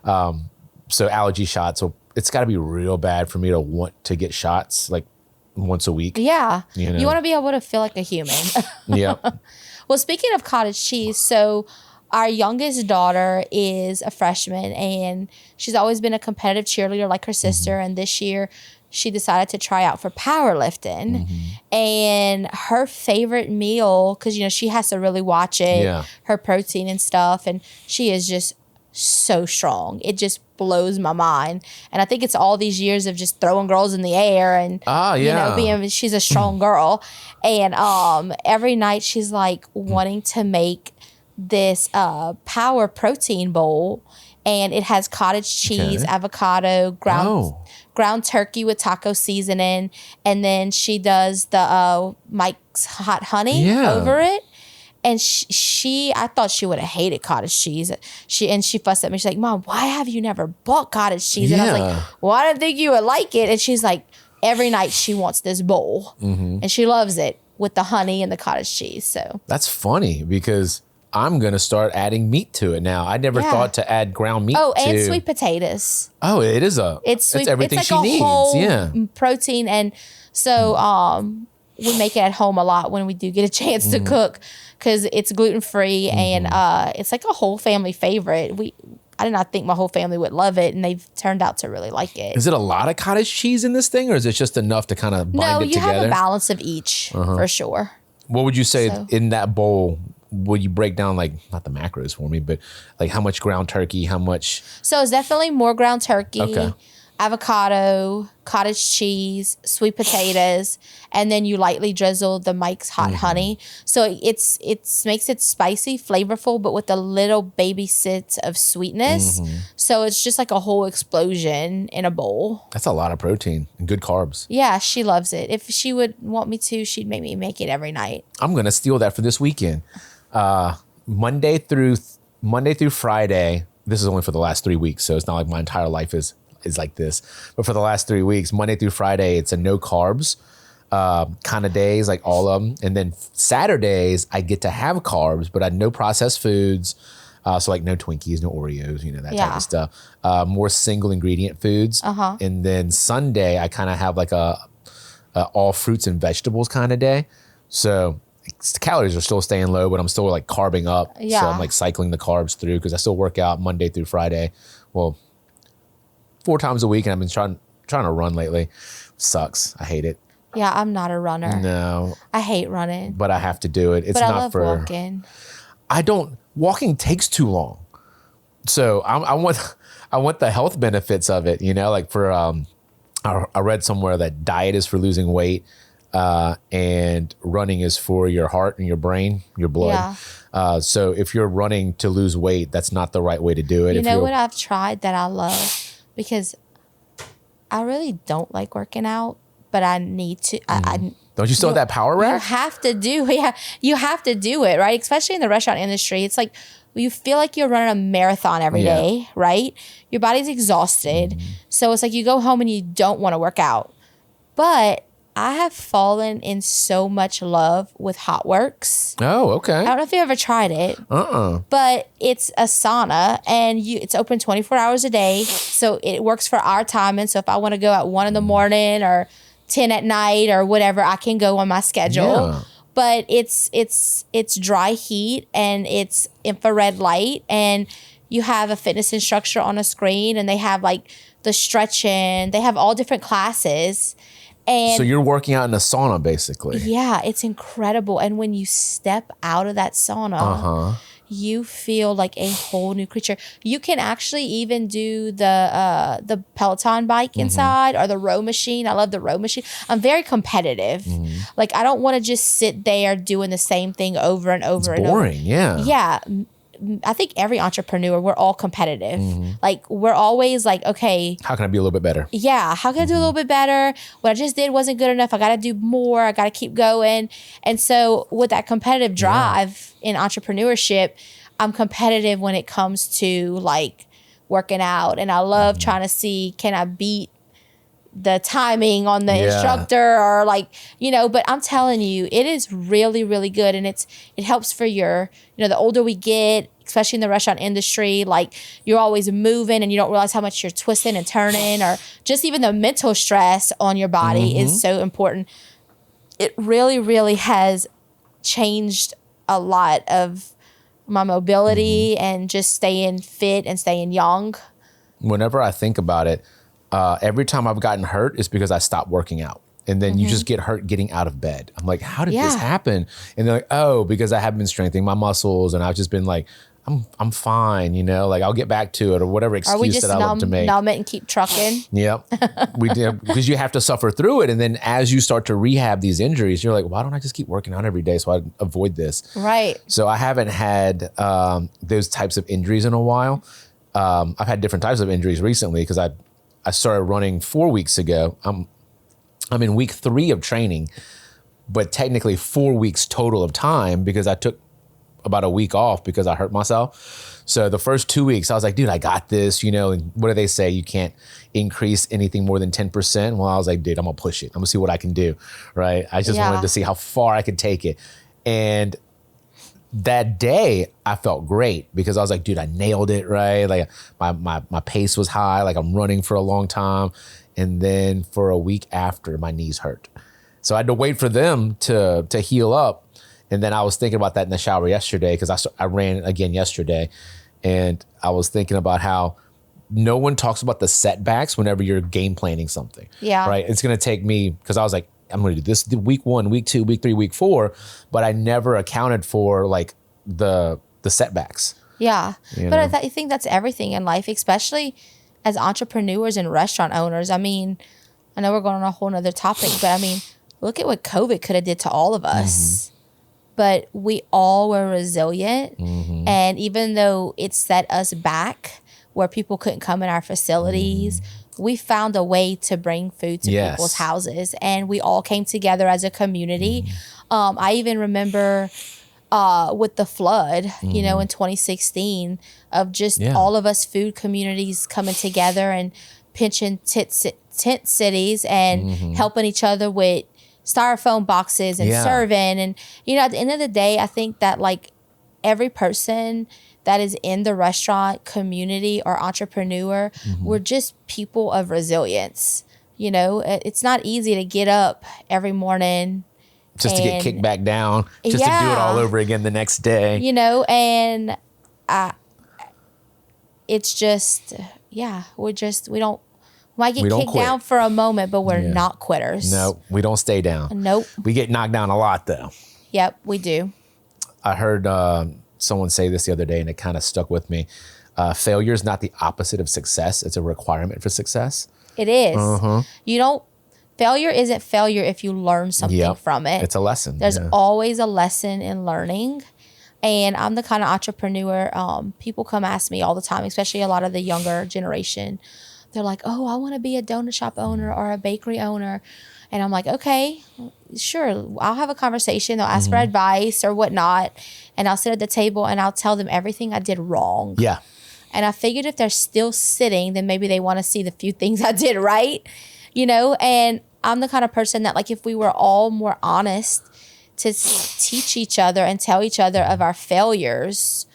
So allergy shots, so it's got to be real bad for me to want to get shots like once a week. Yeah. You know? You want to be able to feel like a human. Yeah. Well, speaking of cottage cheese, so our youngest daughter is a freshman, and she's always been a competitive cheerleader like her sister. And this year she decided to try out for powerlifting. And her favorite meal, because, you know, she has to really watch it, her protein and stuff. And she is just so strong. It just blows my mind. And I think it's all these years of just throwing girls in the air and, you know, she's a strong girl. And every night she's like wanting to make this power protein bowl, and it has cottage cheese, avocado, ground turkey with taco seasoning, and then she does the Mike's hot honey over it. And I thought she would have hated cottage cheese. She fussed at me. She's like, Mom, why have you never bought cottage cheese? And I was like, well, I didn't think you would like it. And she's like, every night she wants this bowl, and she loves it with the honey and the cottage cheese. So that's funny because I'm gonna start adding meat to it now. I never thought to add ground meat. Oh, and sweet potatoes. Oh, it is it's everything it's like she needs. Whole protein, and so we make it at home a lot when we do get a chance to cook because it's gluten free and it's like a whole family favorite. I did not think my whole family would love it, and they've turned out to really like it. Is it a lot of cottage cheese in this thing, or is it just enough to kind of bind it together? No, you have a balance of each for sure. What would you say in that bowl? Would you break down, like, not the macros for me, but like how much ground turkey, how much? So it's definitely more ground turkey, avocado, cottage cheese, sweet potatoes, and then you lightly drizzle the Mike's hot honey. So it makes it spicy, flavorful, but with a little baby bits of sweetness. So it's just like a whole explosion in a bowl. That's a lot of protein and good carbs. Yeah, she loves it. If she would want me to, she'd make me make it every night. I'm gonna steal that for this weekend. Monday through Friday. This is only for the last 3 weeks, so it's not like my entire life is like this. But for the last 3 weeks, Monday through Friday, it's a no carbs kind of days, like all of them. And then Saturdays, I get to have carbs, but I no processed foods. So like no Twinkies, no Oreos, that type of stuff. More single ingredient foods. And then Sunday, I kind of have like a all fruits and vegetables kind of day. So the calories are still staying low, but I'm still like carbing up. So I'm like cycling the carbs through because I still work out Monday through Friday. Well, 4 times a week, and I've been trying to run lately. Sucks. I hate it. Yeah, I'm not a runner. No. I hate running. But I have to do it. It's but not I love for walking. Walking takes too long. So I want the health benefits of it, like for I read somewhere that diet is for losing weight. And running is for your heart and your brain, your blood. So if you're running to lose weight, that's not the right way to do it. You know what I've tried that I love? Because I really don't like working out, but I need to. Don't you still have that power rack? You have to do it, right? Especially in the restaurant industry. It's like you feel like you're running a marathon every day, right? Your body's exhausted. So it's like you go home and you don't want to work out. But I have fallen in so much love with HotWorks. Oh, okay. I don't know if you ever tried it. But it's a sauna, and it's open 24 hours a day. So it works for our timing. So if I want to go at 1 in the morning or 10 at night or whatever, I can go on my schedule. Yeah. But it's dry heat and it's infrared light, and you have a fitness instructor on a screen, and they have like the stretching. They have all different classes. And so you're working out in a sauna, basically. Yeah, it's incredible. And when you step out of that sauna, you feel like a whole new creature. You can actually even do the Peloton bike inside or the row machine. I love the row machine. I'm very competitive. Like, I don't want to just sit there doing the same thing over and over and over. It's boring, yeah. Yeah. I think every entrepreneur, we're all competitive. Like, we're always like, okay, how can I be a little bit better? Yeah. How can I do a little bit better? What I just did wasn't good enough. I got to do more. I got to keep going. And so with that competitive drive in entrepreneurship, I'm competitive when it comes to like working out. And I love trying to see, can I beat the timing on the instructor or like, but I'm telling you, it is really, really good. And it helps for your, the older we get, especially in the restaurant industry, like you're always moving and you don't realize how much you're twisting and turning, or just even the mental stress on your body is so important. It really, really has changed a lot of my mobility and just staying fit and staying young. Whenever I think about it, every time I've gotten hurt, it's because I stopped working out. And then you just get hurt getting out of bed. I'm like, how did this happen? And they're like, oh, because I haven't been strengthening my muscles. And I've just been like, I'm fine, you know, like I'll get back to it or whatever Or we excuse just that I love to make. numb it and keep trucking. Yep. We did, because you have to suffer through it. And then as you start to rehab these injuries, you're like, why don't I just keep working out every day so I avoid this? Right. So I haven't had those types of injuries in a while. I've had different types of injuries recently because I started running 4 weeks ago. I'm in week 3 of training, but technically 4 weeks total of time because I took about a week off because I hurt myself. So the first 2 weeks I was like, dude, I got this, you know, and what do they say? You can't increase anything more than 10%. Well, I was like, dude, I'm gonna push it. I'm gonna see what I can do. Right. I just wanted to see how far I could take it. And that day I felt great because I was like, dude, I nailed it. Right. Like my pace was high. Like I'm running for a long time. And then for a week after, my knees hurt. So I had to wait for them to heal up. And then I was thinking about that in the shower yesterday because I ran again yesterday. And I was thinking about how no one talks about the setbacks whenever you're game planning something. Yeah. Right. It's going to take me, because I was like, I'm going to do this week 1, week 2, week 3, week 4. But I never accounted for like the setbacks. Yeah. You But know? I think that's everything in life, especially as entrepreneurs and restaurant owners. I mean, I know we're going on a whole nother topic, but I mean, look at what COVID could have did to all of us. But we all were resilient. And even though it set us back where people couldn't come in our facilities, we found a way to bring food to people's houses. And we all came together as a community. I even remember with the flood, you know, in 2016, of just all of us food communities coming together and pitching tent cities and helping each other with styrofoam boxes and serving. And, you know, at the end of the day, I think that like every person that is in the restaurant community or entrepreneur, we're just people of resilience. You know, it's not easy to get up every morning just to get kicked back down, just to do it all over again the next day. You know, and it's just, we might get kicked down for a moment, but we're not quitters. No, we don't stay down. Nope. We get knocked down a lot though. Yep, we do. I heard someone say this the other day and it kind of stuck with me. Failure is not the opposite of success. It's a requirement for success. It is. Failure isn't failure if you learn something from it. It's a lesson. There's always a lesson in learning. And I'm the kind of entrepreneur, people come ask me all the time, especially a lot of the younger generation. They're like, oh, I want to be a donut shop owner or a bakery owner. And I'm like, okay, sure. I'll have a conversation. They'll ask for advice or whatnot. And I'll sit at the table and I'll tell them everything I did wrong. Yeah. And I figured if they're still sitting, then maybe they want to see the few things I did right, you know? And I'm the kind of person that, like, if we were all more honest to teach each other and tell each other of our failures,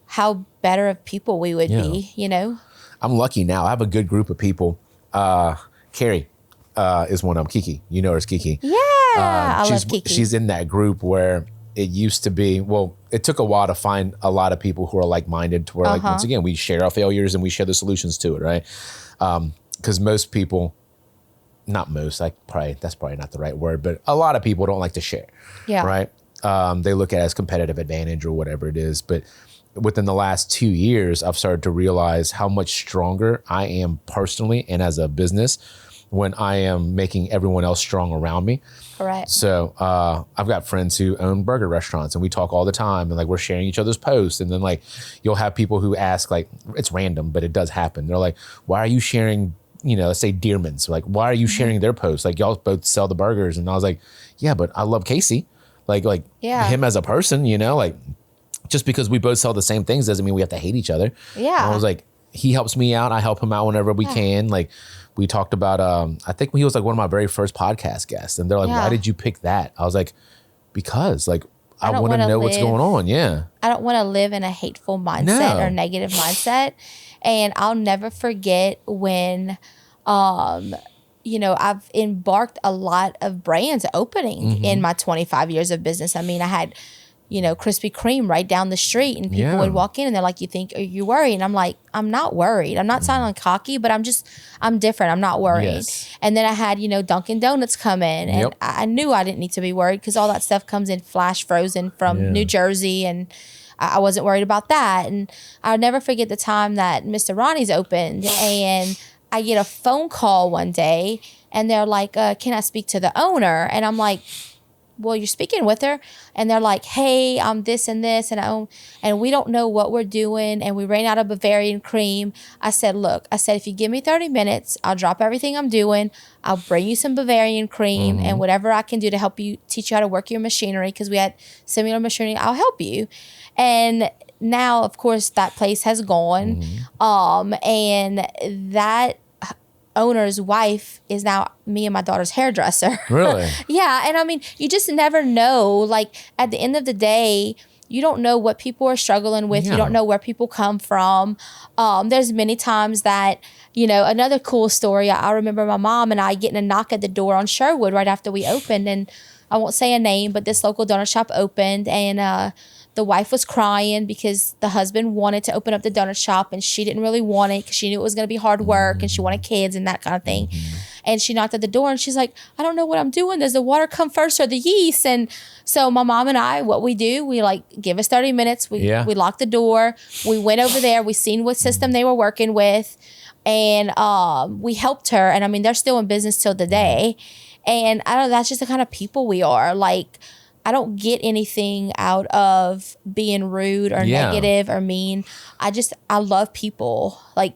how better of people we would be, you know? I'm lucky now. I have a good group of people. Carrie is one of them. Kiki, you know her as Kiki. Yeah, I love Kiki. She's in that group where it used to be, well, it took a while to find a lot of people who are like-minded to where, like, once again, we share our failures and we share the solutions to it, right? Because most people, not most, that's probably not the right word, but a lot of people don't like to share, right? They look at it as competitive advantage or whatever it is, but within the last 2 years, I've started to realize how much stronger I am personally and as a business when I am making everyone else strong around me. Correct. So I've got friends who own burger restaurants and we talk all the time and like we're sharing each other's posts. And then like you'll have people who ask, like, it's random, but it does happen. They're like, why are you sharing, you know, let's say Dearman's, like, why are you sharing their posts? Like, y'all both sell the burgers. And I was like, yeah, but I love Casey. Like him as a person, you know, like, just because we both sell the same things doesn't mean we have to hate each other. Yeah. And I was like, he helps me out. I help him out whenever we can. Like we talked about, I think he was like one of my very first podcast guests and they're like, why did you pick that? I was like, because like, I want to know what's going on. Yeah. I don't want to live in a hateful mindset or negative mindset. And I'll never forget when, you know, I've embarked a lot of brands opening in my 25 years of business. I mean, I had, you know, Krispy Kreme right down the street and people would walk in and they're like, are you worried? And I'm like, I'm not worried. I'm not sounding cocky, but I'm different. I'm not worried. Yes. And then I had, you know, Dunkin' Donuts come in and I knew I didn't need to be worried because all that stuff comes in flash frozen from New Jersey. And I wasn't worried about that. And I'll never forget the time that Mr. Ronnie's opened, and I get a phone call one day, and they're like, can I speak to the owner? And I'm like, well, you're speaking with her. And they're like, hey, I'm this and this, and we don't know what we're doing, and we ran out of Bavarian cream. I said, look, if you give me 30 minutes, I'll drop everything I'm doing. I'll bring you some Bavarian cream and whatever I can do to help you, teach you how to work your machinery, because we had similar machinery, I'll help you. And now, of course, that place has gone. And that owner's wife is now me and my daughter's hairdresser. Really? Yeah. And I mean, you just never know. Like, at the end of the day, you don't know what people are struggling with. Yeah. You don't know where people come from. There's many times that, you know, another cool story, I remember my mom and I getting a knock at the door on Sherwood right after we opened. And I won't say a name, but this local donut shop opened, and the wife was crying because the husband wanted to open up the donut shop, and she didn't really want it because she knew it was going to be hard work, and she wanted kids and that kind of thing. And she knocked at the door, and she's like, I don't know what I'm doing. Does the water come first or the yeast? And so my mom and I, what we do, we like, give us 30 minutes. We lock the door. We went over there. We seen what system they were working with, and we helped her. And I mean, they're still in business till today. And I don't know, that's just the kind of people we are. Like, I don't get anything out of being rude or negative or mean. I love people. Like,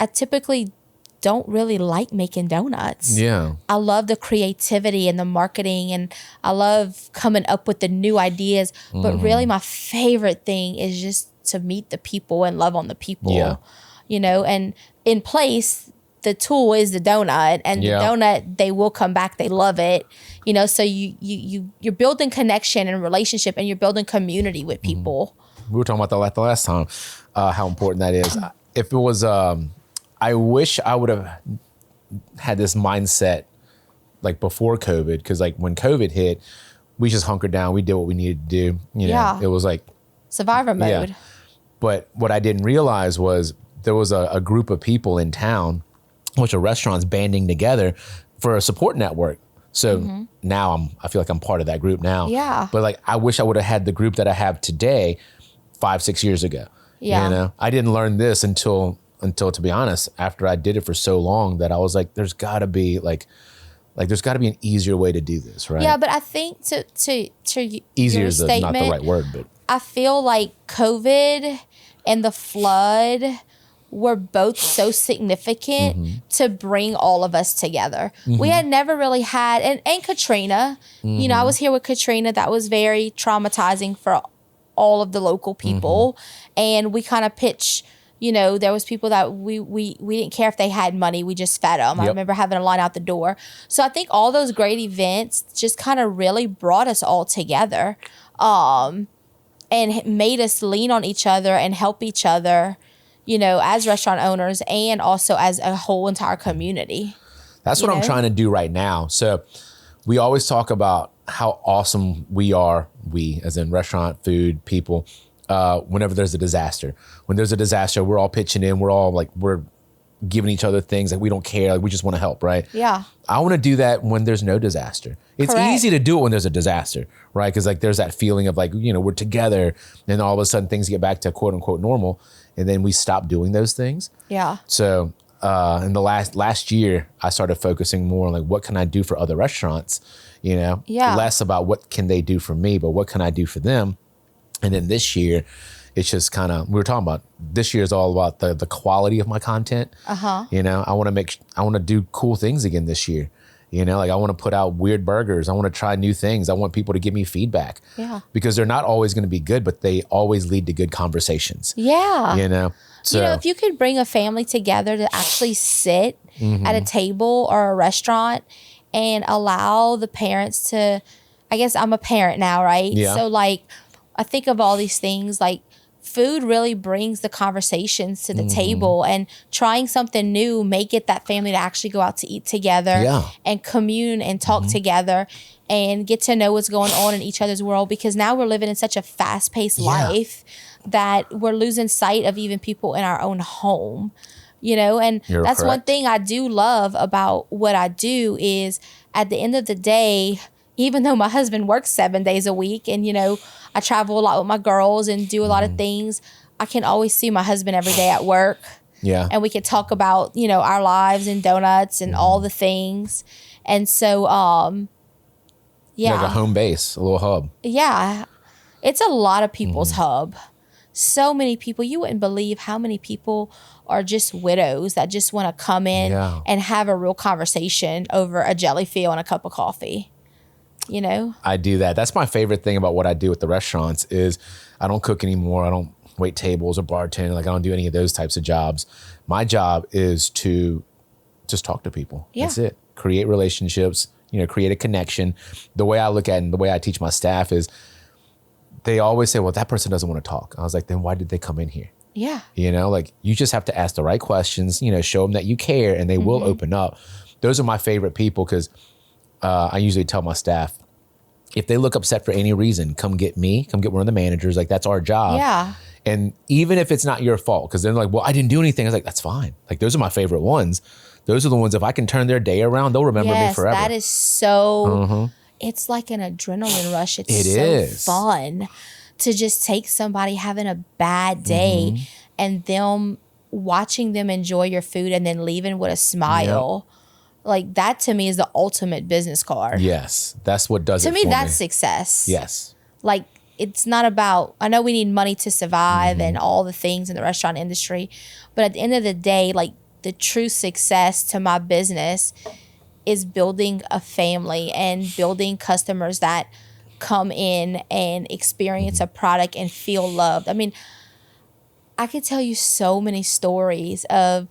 I typically don't really like making donuts. Yeah. I love the creativity and the marketing, and I love coming up with the new ideas. But really, my favorite thing is just to meet the people and love on the people. Yeah. You know, and in place, the tool is the donut, and the donut, they will come back. They love it. You know, so you're building connection and relationship, and you're building community with people. We were talking about that the last time, how important that is. If it was, I wish I would have had this mindset like before COVID, because like when COVID hit, we just hunkered down. We did what we needed to do. You know, it was like survivor mode. Yeah. But what I didn't realize was there was a group of people in town, which are restaurants banding together for a support network. So now I feel like I'm part of that group now. Yeah. But like, I wish I would have had the group that I have today 5-6 years ago. Yeah. You know, I didn't learn this until, to be honest, after I did it for so long, that I was like, there's gotta be there's gotta be an easier way to do this, right? Yeah, but I think to Easier your is statement, not the right word, but I feel like COVID and the flood were both so significant to bring all of us together. We had never really had, and Katrina, you know, I was here with Katrina. That was very traumatizing for all of the local people. And we kind of pitched, you know, there was people that we didn't care if they had money. We just fed them. I remember having a line out the door. So I think all those great events just kind of really brought us all together, and made us lean on each other and help each other, you know, as restaurant owners and also as a whole entire community. That's what I'm trying to do right now. So we always talk about how awesome we are, we as in restaurant, food, people, whenever there's a disaster. When there's a disaster, we're all pitching in. We're all like, we're giving each other things that we don't care. Like, we just want to help, right? Yeah. I want to do that when there's no disaster. It's easy to do it when there's a disaster, right? Because like there's that feeling of like, you know, we're together, and all of a sudden things get back to quote unquote normal, and then we stop doing those things. Yeah. So in the last year, I started focusing more on like, what can I do for other restaurants? You know, less about what can they do for me, but what can I do for them? And then this year, it's just kind of, we were talking about, this year is all about the quality of my content. You know, I want to do cool things again this year. You know, like I want to put out weird burgers. I want to try new things. I want people to give me feedback. Yeah. Because they're not always going to be good, but they always lead to good conversations. Yeah. You know? So, you know, if you could bring a family together to actually sit at a table or a restaurant and allow the parents to, I guess I'm a parent now, right? Yeah. So like, I think of all these things, like food really brings the conversations to the table, and trying something new may get that family to actually go out to eat together and commune and talk together and get to know what's going on in each other's world, because now we're living in such a fast-paced life that we're losing sight of even people in our own home, you know? And that's correct. One thing I do love about what I do is at the end of the day, even though my husband works 7 days a week and, you know, I travel a lot with my girls and do a lot of things, I can always see my husband every day at work. Yeah. And we could talk about, you know, our lives and donuts and all the things. And so, yeah. Like a home base, a little hub. Yeah. It's a lot of people's hub. So many people, you wouldn't believe how many people are just widows that just want to come in and have a real conversation over a jelly feel and a cup of coffee. You know? I do that. That's my favorite thing about what I do with the restaurants is I don't cook anymore. I don't wait tables or bartend. Like I don't do any of those types of jobs. My job is to just talk to people. Yeah. That's it. Create relationships, you know, create a connection. The way I look at it and the way I teach my staff is they always say, well, that person doesn't want to talk. I was like, then why did they come in here? Yeah. You know, like you just have to ask the right questions, you know, show them that you care and they will open up. Those are my favorite people because I usually tell my staff, if they look upset for any reason, come get me, come get one of the managers. Like that's our job. Yeah. And even if it's not your fault, because they're like, well, I didn't do anything. I was like, that's fine. Like those are my favorite ones. Those are the ones, if I can turn their day around, they'll remember me forever. That is so, it's like an adrenaline rush. It's so fun to just take somebody having a bad day and them watching them enjoy your food and then leaving with a smile. Like that to me is the ultimate business card. Yes, that's what does it for me. To me, that's me. success. Yes. Like it's not about, I know we need money to survive and all the things in the restaurant industry, but at the end of the day, like the true success to my business is building a family and building customers that come in and experience a product and feel loved. I mean, I could tell you so many stories of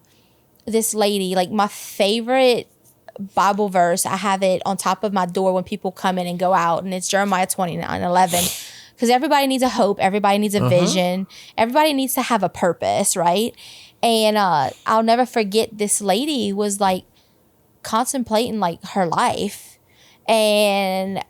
this lady, like my favorite Bible verse, I have it on top of my door when people come in and go out, and it's Jeremiah 29:11. Because everybody needs a hope, everybody needs a vision, everybody needs to have a purpose, right? And I'll never forget this lady was like contemplating like her life. And,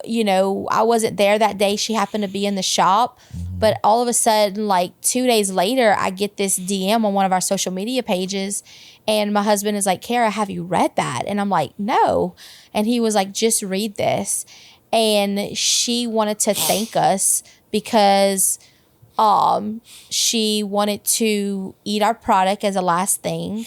you know, I wasn't there that day. She happened to be in the shop. But all of a sudden, like 2 days later, I get this DM on one of our social media pages. And my husband is like, Kara, have you read that? And I'm like, no. And he was like, just read this. And she wanted to thank us because she wanted to eat our product as a last thing.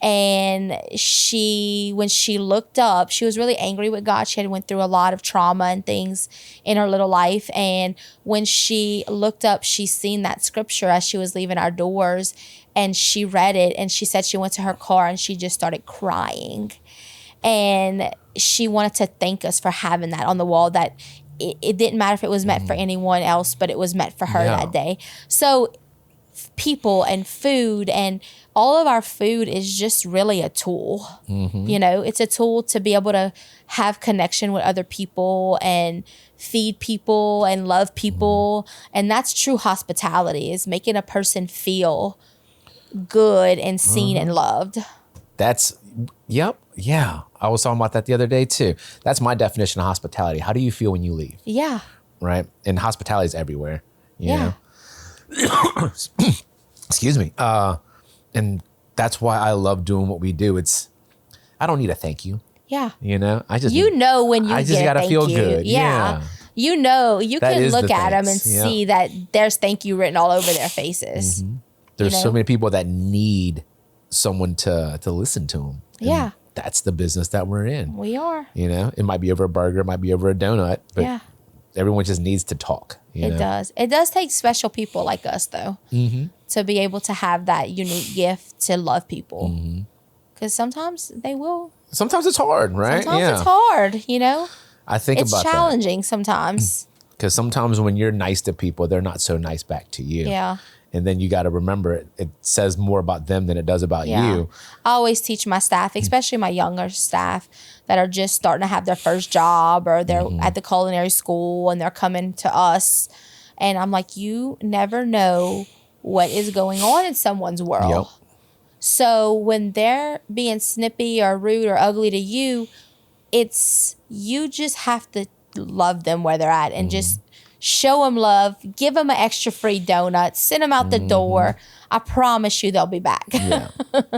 And when she looked up, she was really angry with God. She had went through a lot of trauma and things in her little life. And when she looked up, she seen that scripture as she was leaving our doors, and she read it. And she said she went to her car and she just started crying. And she wanted to thank us for having that on the wall, that it didn't matter if it was meant for anyone else, but it was meant for her that day. So people and food and all of our food is just really a tool. You know, it's a tool to be able to have connection with other people and feed people and love people. And that's true hospitality, is making a person feel good and seen and loved. That's, yeah. I was talking about that the other day too. That's my definition of hospitality. How do you feel when you leave? Yeah. Right? And hospitality is everywhere, you know? Excuse me. And that's why I love doing what we do. I don't need a thank you. Yeah. You know, you know when you I just gotta feel good. Yeah. You know, you That can is look the at them and thanks. see that there's thank you written all over their faces. There's so many people that need someone to listen to them. Yeah. That's the business that we're in. We are. You know, it might be over a burger, it might be over a donut, but everyone just needs to talk. You know? Does. It does take special people like us, though, to be able to have that unique gift to love people. Because sometimes they will. Sometimes it's hard, right? Sometimes it's hard, you know? I think it's about that. It's challenging sometimes. Because sometimes when you're nice to people, they're not so nice back to you. Yeah. And then you got to remember it says more about them than it does about you. I always teach my staff, especially my younger staff that are just starting to have their first job, or they're at the culinary school and they're coming to us. And I'm like, you never know what is going on in someone's world. So when they're being snippy or rude or ugly to you, you just have to love them where they're at and just show them love, give them an extra free donut, send them out the door. I promise you they'll be back.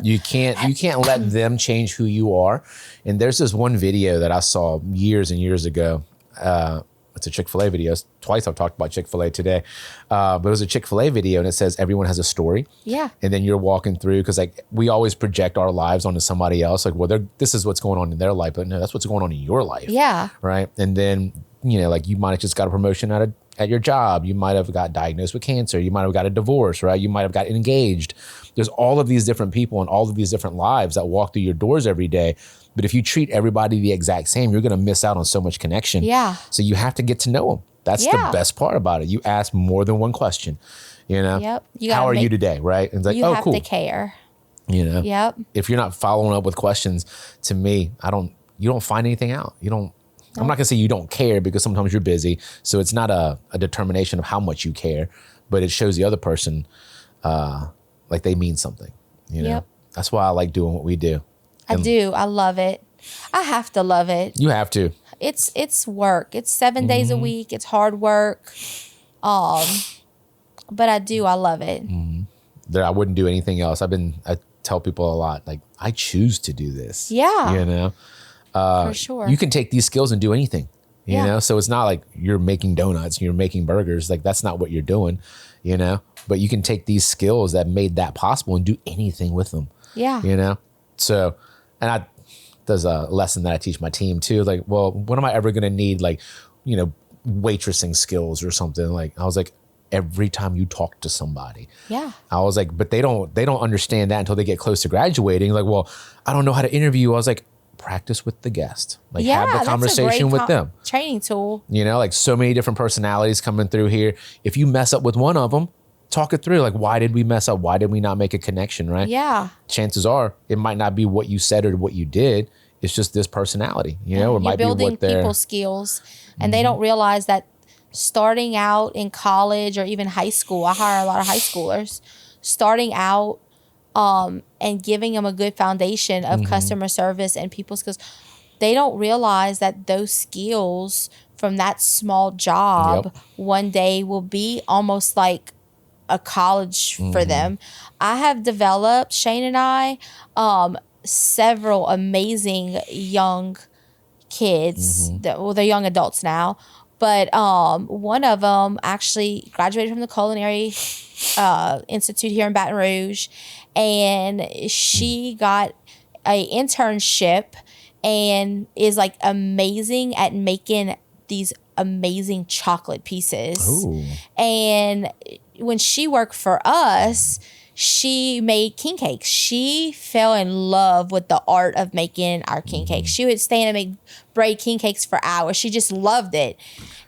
You can't let them change who you are. And there's this one video that I saw years and years ago. It's a Chick-fil-A video. Twice I've talked about Chick-fil-A today. But it was a Chick-fil-A video and it says everyone has a story. Yeah. And then you're walking through, because like we always project our lives onto somebody else. Like, well, this is what's going on in their life, but no, that's what's going on in your life. Yeah. Right. And then, like you might have just got a promotion at your job. You might have got diagnosed with cancer. You might have got a divorce, right? You might have got engaged. There's all of these different people and all of these different lives that walk through your doors every day. But if you treat everybody the exact same, you're going to miss out on so much connection. Yeah. So you have to get to know them. That's the best part about it. You ask more than one question, Yep. How are you today? Right. And it's like, you have cool. to care. Yep. If you're not following up with questions, to me, you don't find anything out. I'm not gonna say you don't care, because sometimes you're busy. So it's not a determination of how much you care, but it shows the other person, like they mean something, Yep. That's why I like doing what we do. I do. I love it. I have to love it. You have to. It's work. It's 7 days a week. It's hard work. But I do. I love it. I wouldn't do anything else. I tell people a lot, like, I choose to do this. Yeah. For sure. You can take these skills and do anything, Yeah. So it's not like you're making donuts, you're making burgers. Like, that's not what you're doing, but you can take these skills that made that possible and do anything with them. Yeah. So, and there's a lesson that I teach my team too. Like, well, when am I ever going to need like, waitressing skills or something? Like, I was like, every time you talk to somebody. Yeah. I was like, but they don't understand that until they get close to graduating. Like, well, I don't know how to interview. I was like, practice with the guest. Like, have the conversation with them. Training tool. Like so many different personalities coming through here. If you mess up with one of them, talk it through. Like, why did we mess up? Why did we not make a connection, right? Yeah. Chances are it might not be what you said or what you did. It's just this personality, or it You're might be building what they're... people skills, and they don't realize that starting out in college or even high school, I hire a lot of high schoolers, starting out and giving them a good foundation of customer service and people skills. They don't realize that those skills from that small job one day will be almost like a college for them. I have developed, Shane and I, several amazing young kids. They're young adults now. But one of them actually graduated from the Culinary Institute here in Baton Rouge, and she got an internship and is like amazing at making these amazing chocolate pieces. Ooh. And when she worked for us, she made king cakes. She fell in love with the art of making our king cakes. She would stand and braid king cakes for hours. She just loved it.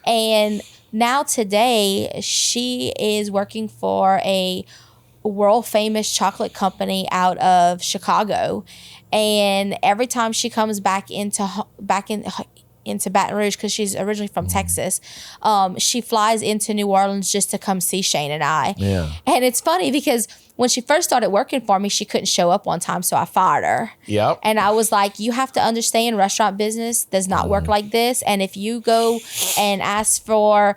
And now today, she is working for a world famous chocolate company out of Chicago. And every time she comes back into Baton Rouge, because she's originally from Texas, she flies into New Orleans just to come see Shane and I. Yeah. And it's funny because when she first started working for me, she couldn't show up on time, so I fired her. Yep. And I was like, you have to understand, restaurant business does not work like this. And if you go and ask for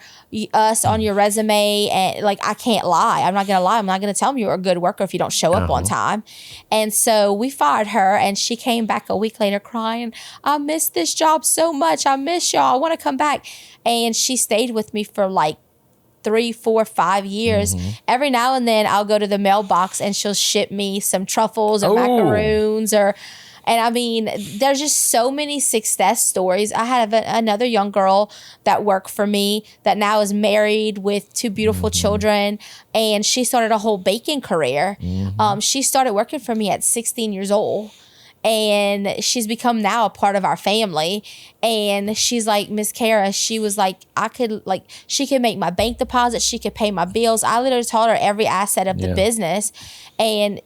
us on your resume, and like, I can't lie. I'm not going to lie. I'm not going to tell them you're a good worker if you don't show up on time. And so we fired her, and she came back a week later crying, I miss this job so much. I miss y'all. I want to come back. And she stayed with me for like 3, 4, 5 years. Every now and then I'll go to the mailbox and she'll ship me some truffles or macaroons and I mean, there's just so many success stories. I have another young girl that worked for me that now is married with 2 beautiful children, and she started a whole baking career. She started working for me at 16 years old. And she's become now a part of our family. And she's like, Miss Kara, she was like, she could make my bank deposit. She could pay my bills. I literally taught her every asset of the business. And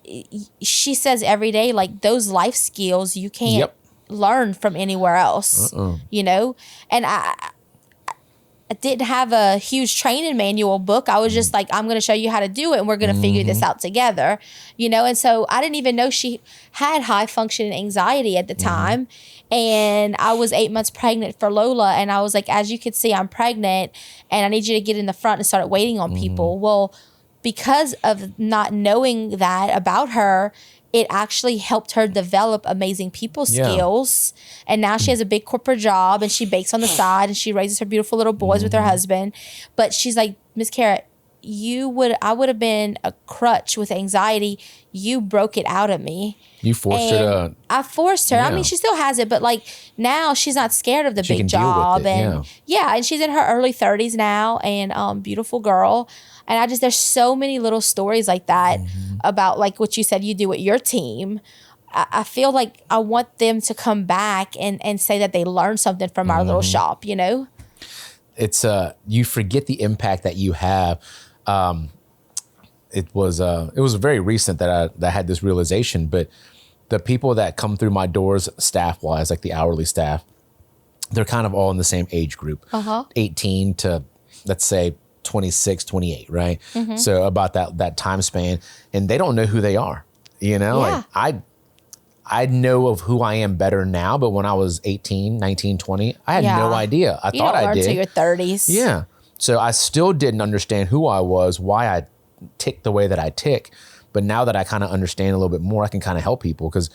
she says every day, like, those life skills you can't learn from anywhere else, And I didn't have a huge training manual book. I was just like, I'm going to show you how to do it, and we're going to figure this out together, And so I didn't even know she had high functioning anxiety at the time. And I was 8 months pregnant for Lola. And I was like, as you can see, I'm pregnant and I need you to get in the front and start waiting on people. Well, because of not knowing that about her, it actually helped her develop amazing people skills. And now she has a big corporate job and she bakes on the side and she raises her beautiful little boys with her husband. But she's like, Miss Kara, I would have been a crutch with anxiety. You broke it out of me. You forced her to. I forced her. Yeah. I mean, she still has it, but like now she's not scared of the She big can deal job. with it, And and she's in her early 30s now, and beautiful girl. And there's so many little stories like that about like what you said you do with your team. I feel like I want them to come back and say that they learned something from our little shop, you know? It's you forget the impact that you have. It was very recent that I had this realization, but the people that come through my doors staff wise, like the hourly staff, they're kind of all in the same age group, 18 to let's say 26, 28, right? So about that time span, and they don't know who they are, you know? Like I know of who I am better now, but when I was 18, 19, 20, I had no idea. I thought I did. Until your 30s. Yeah. So I still didn't understand who I was, why I tick the way that I tick. But now that I kind of understand a little bit more, I can kind of help people because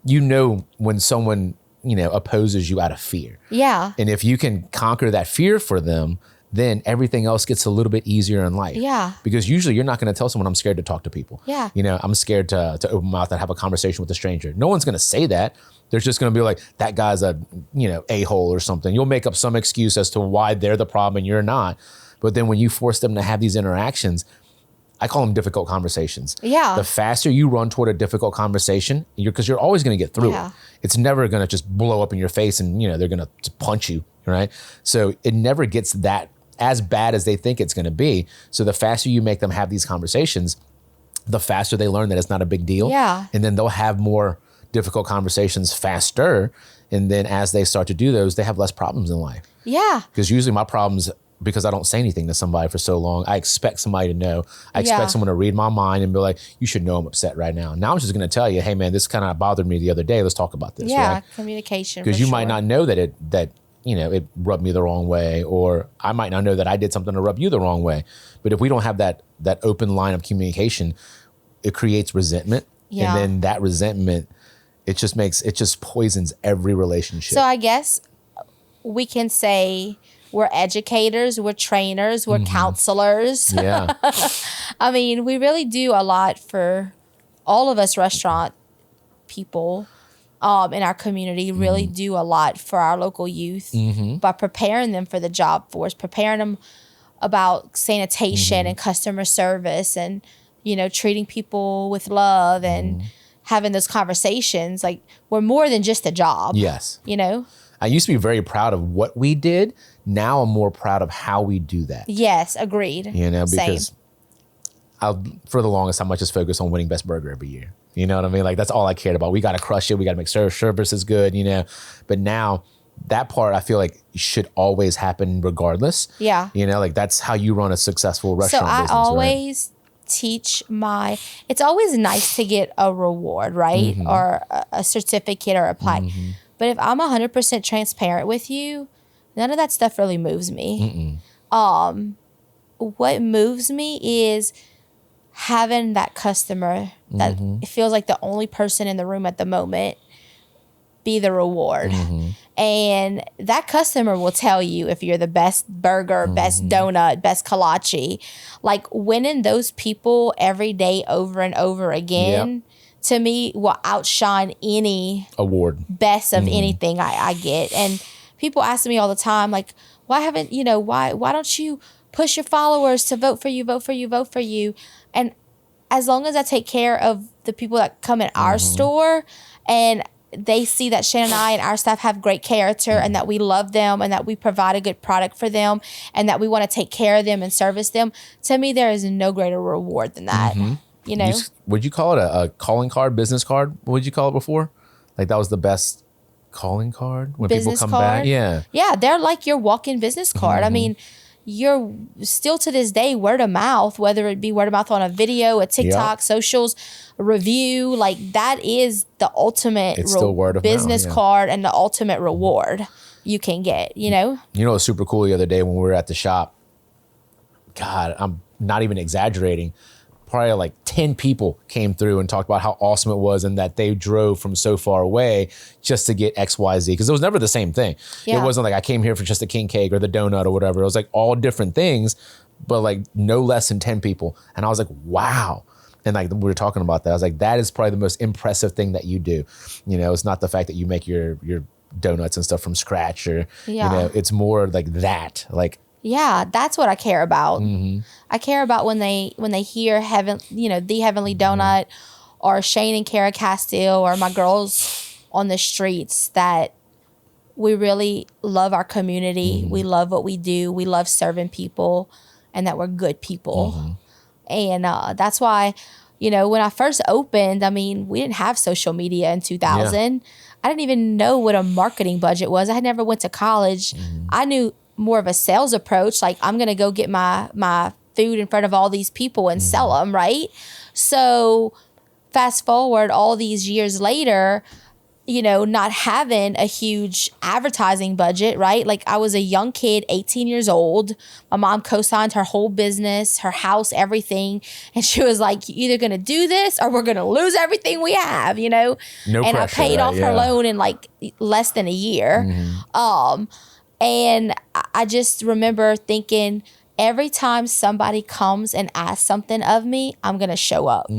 you know when someone, you know, opposes you out of fear. Yeah. And if you can conquer that fear for them, then everything else gets a little bit easier in life. Yeah. Because usually you're not going to tell someone I'm scared to talk to people. Yeah. You know, I'm scared to open my mouth and have a conversation with a stranger. No one's going to say that. There's just going to be like, that guy's a, you know, a-hole or something. You'll make up some excuse as to why they're the problem and you're not. But then when you force them to have these interactions, I call them difficult conversations. Yeah. The faster you run toward a difficult conversation, because you're always going to get through it. It's never going to just blow up in your face and, you know, they're going to punch you, right? So it never gets that as bad as they think it's going to be. So the faster you make them have these conversations, the faster they learn that it's not a big deal. Yeah. And then they'll have more difficult conversations faster. And then as they start to do those, they have less problems in life. Yeah. Because usually my problems, because I don't say anything to somebody for so long, I expect somebody to know. I expect someone to read my mind and be like, you should know I'm upset right now. Now I'm just going to tell you, hey man, this kind of bothered me the other day. Let's talk about this. Yeah. Right? Communication. Because you might not know that you know, it rubbed me the wrong way, or I might not know that I did something to rub you the wrong way. But if we don't have that open line of communication, it creates resentment. Yeah. And then that resentment, it just poisons every relationship. So I guess we can say we're educators, we're trainers, we're counselors. Yeah. I mean, we really do a lot for all of us restaurant people. In our community really do a lot for our local youth by preparing them for the job force, preparing them about sanitation and customer service and, you know, treating people with love and having those conversations. Like, we're more than just a job. Yes. You know? I used to be very proud of what we did. Now I'm more proud of how we do that. Yes, agreed. You know, Same. because for the longest time, I just focused on winning best burger every year. You know what I mean? Like, that's all I cared about. We got to crush it. We got to make sure service is good, you know. But now that part, I feel like should always happen regardless. Yeah. You know, like that's how you run a successful restaurant business, I always teach it's always nice to get a reward, right? Or a certificate or a plaque. But if I'm 100% transparent with you, none of that stuff really moves me. What moves me is having that customer that it feels like the only person in the room at the moment be the reward. And that customer will tell you if you're the best burger, best donut, best kolache. Like, winning those people every day over and over again, to me, will outshine any award, best of anything I get. And people ask me all the time, like, why don't you push your followers to vote for you, vote for you, vote for you? And as long as I take care of the people that come in our store and they see that Shannon and I and our staff have great character and that we love them and that we provide a good product for them and that we want to take care of them and service them, to me, there is no greater reward than that. You know? Would you call it a calling card, business card? What would you call it before? Like, that was the best calling card when Business people come card? back? Yeah. Yeah, they're like your walk-in business card. I mean, you're still to this day word of mouth, whether it be word of mouth on a video, a TikTok, socials, a review, like that is the ultimate still word of business mouth, card and the ultimate reward you can get, you know? You know, it was super cool the other day when we were at the shop. God, I'm not even exaggerating. probably like 10 people came through and talked about how awesome it was and that they drove from so far away just to get XYZ. Because it was never the same thing. Yeah. It wasn't like I came here for just the king cake or the donut or whatever. It was like all different things, but like no less than 10 people. And I was like, wow. And like we were talking about that. I was like, that is probably the most impressive thing that you do. You know, it's not the fact that you make your donuts and stuff from scratch or, you know, it's more like that. Like, yeah, that's what I care about. I care about when they hear heaven, you know, the Heavenly Donut or Shane and Kara Castille or my girls on the streets, that we really love our community. We love what we do. We love serving people, and that we're good people. And that's why, you know, when I first opened, I mean, we didn't have social media in 2000. I didn't even know what a marketing budget was. I had never went to college. I knew more of a sales approach. Like, I'm going to go get my food in front of all these people and sell them, right? So fast forward all these years later, you know, not having a huge advertising budget, right? Like, I was a young kid, 18 years old. My mom co-signed her whole business, her house, everything. And she was like, you're either going to do this or we're going to lose everything we have, you know? No and pressure, I paid right? off her loan in like less than a year. And I just remember thinking, every time somebody comes and asks something of me, I'm going to show up.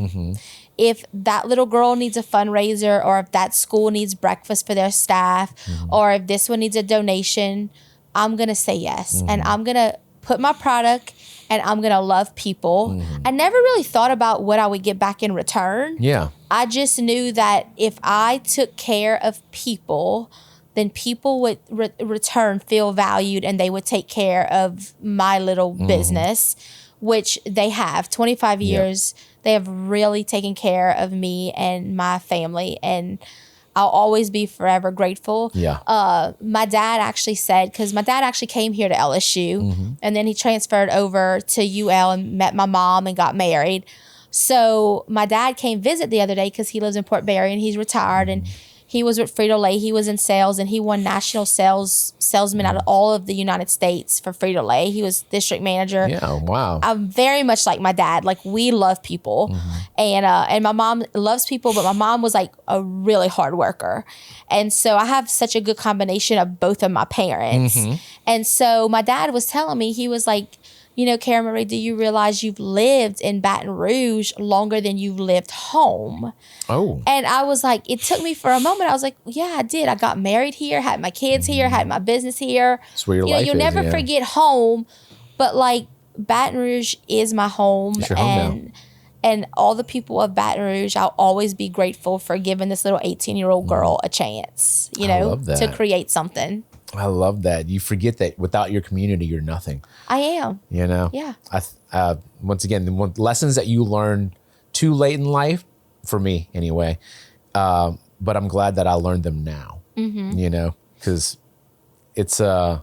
If that little girl needs a fundraiser, or if that school needs breakfast for their staff, or if this one needs a donation, I'm going to say yes. And I'm going to put my product, and I'm going to love people. I never really thought about what I would get back in return. yeah. I just knew that if I took care of people, then people would return feel valued, and they would take care of my little business, which they have. 25 years, they have really taken care of me and my family, and I'll always be forever grateful. Yeah. My dad actually said, because my dad actually came here to LSU, and then he transferred over to UL and met my mom and got married. So my dad came visit the other day because he lives in Port Barry and he's retired, and he was with Frito-Lay. He was in sales, and he won national salesman out of all of the United States for Frito-Lay. He was district manager. Yeah. Wow. I'm very much like my dad. Like, we love people, and my mom loves people, but my mom was like a really hard worker. And so I have such a good combination of both of my parents. And so my dad was telling me, he was like, you know, Cara Marie, do you realize you've lived in Baton Rouge longer than you've lived home? Oh. And I was like, it took me for a moment. I was like, yeah, I did. I got married here, had my kids here, had my business here. That's where your life you'll is, never forget home, but like, Baton Rouge is my home. It's your home now. And all the people of Baton Rouge, I'll always be grateful for giving this little 18-year-old girl a chance, you know, to create something. I love that. You forget that without your community, you're nothing. I am. You know? Yeah. Once again, the lessons that you learn too late in life, for me anyway, but I'm glad that I learned them now, you know, because it's the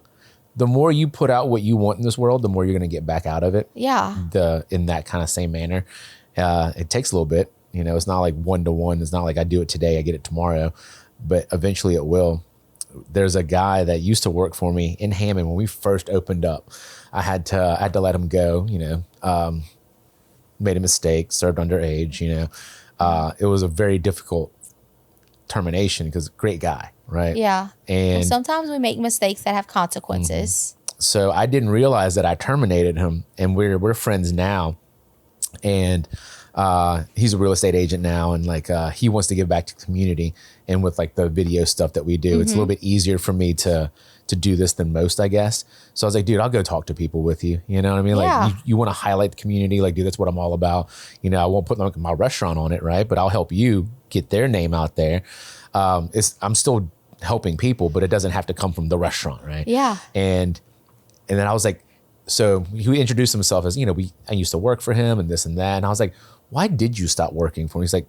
more you put out what you want in this world, the more you're going to get back out of it. Yeah. In that kind of same manner. It takes a little bit, you know, it's not like one-to-one. It's not like I do it today, I get it tomorrow, but eventually it will. There's a guy that used to work for me in Hammond when we first opened up. I had to let him go, you know, made a mistake, served underage, you know. It was a very difficult termination because great guy, right? Yeah. And well, sometimes we make mistakes that have consequences. So I didn't realize that I terminated him, and we're friends now. And he's a real estate agent now, and like he wants to give back to the community. And with like the video stuff that we do, it's a little bit easier for me to do this than most, I guess. So I was like, dude, I'll go talk to people with you. You know what I mean? Yeah. Like you want to highlight the community, like, dude, that's what I'm all about. You know, I won't put like my restaurant on it, right? But I'll help you get their name out there. I'm still helping people, but it doesn't have to come from the restaurant, right? Yeah. And then I was like, so he introduced himself as, you know, I used to work for him and this and that. And I was like, why did you stop working for me? He's like,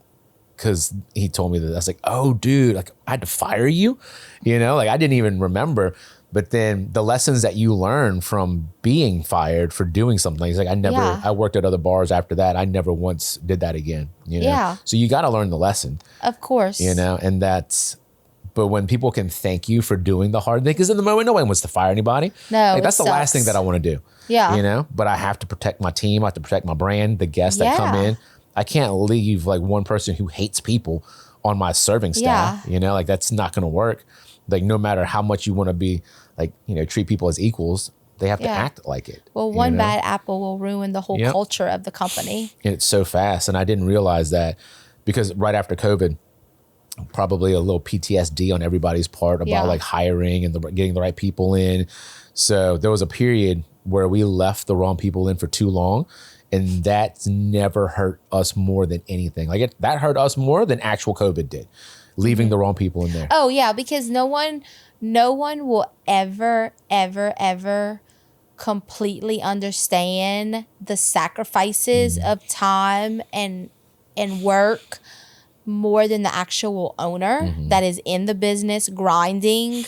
because he told me that. I was like, oh, dude, like I had to fire you, you know, like I didn't even remember. But then the lessons that you learn from being fired for doing something, he's like, I worked at other bars after that. I never once did that again, you know? Yeah. So you got to learn the lesson. Of course. You know, and that's But when people can thank you for doing the hard thing, because in the moment, no one wants to fire anybody. No, like, that's the last thing that I want to do. Yeah. You know, but I have to protect my team. I have to protect my brand, the guests that come in. I can't leave like one person who hates people on my serving staff. You know, like that's not going to work. Like no matter how much you want to be like, you know, treat people as equals, they have to act like it. Well, one bad apple will ruin the whole culture of the company. And it's so fast. And I didn't realize that because right after COVID, probably a little PTSD on everybody's part about like hiring and getting the right people in. So there was a period where we left the wrong people in for too long. And that's never hurt us more than anything. Like that hurt us more than actual COVID did, leaving the wrong people in there. Oh yeah, because no one will ever completely understand the sacrifices of time and work more than the actual owner that is in the business grinding,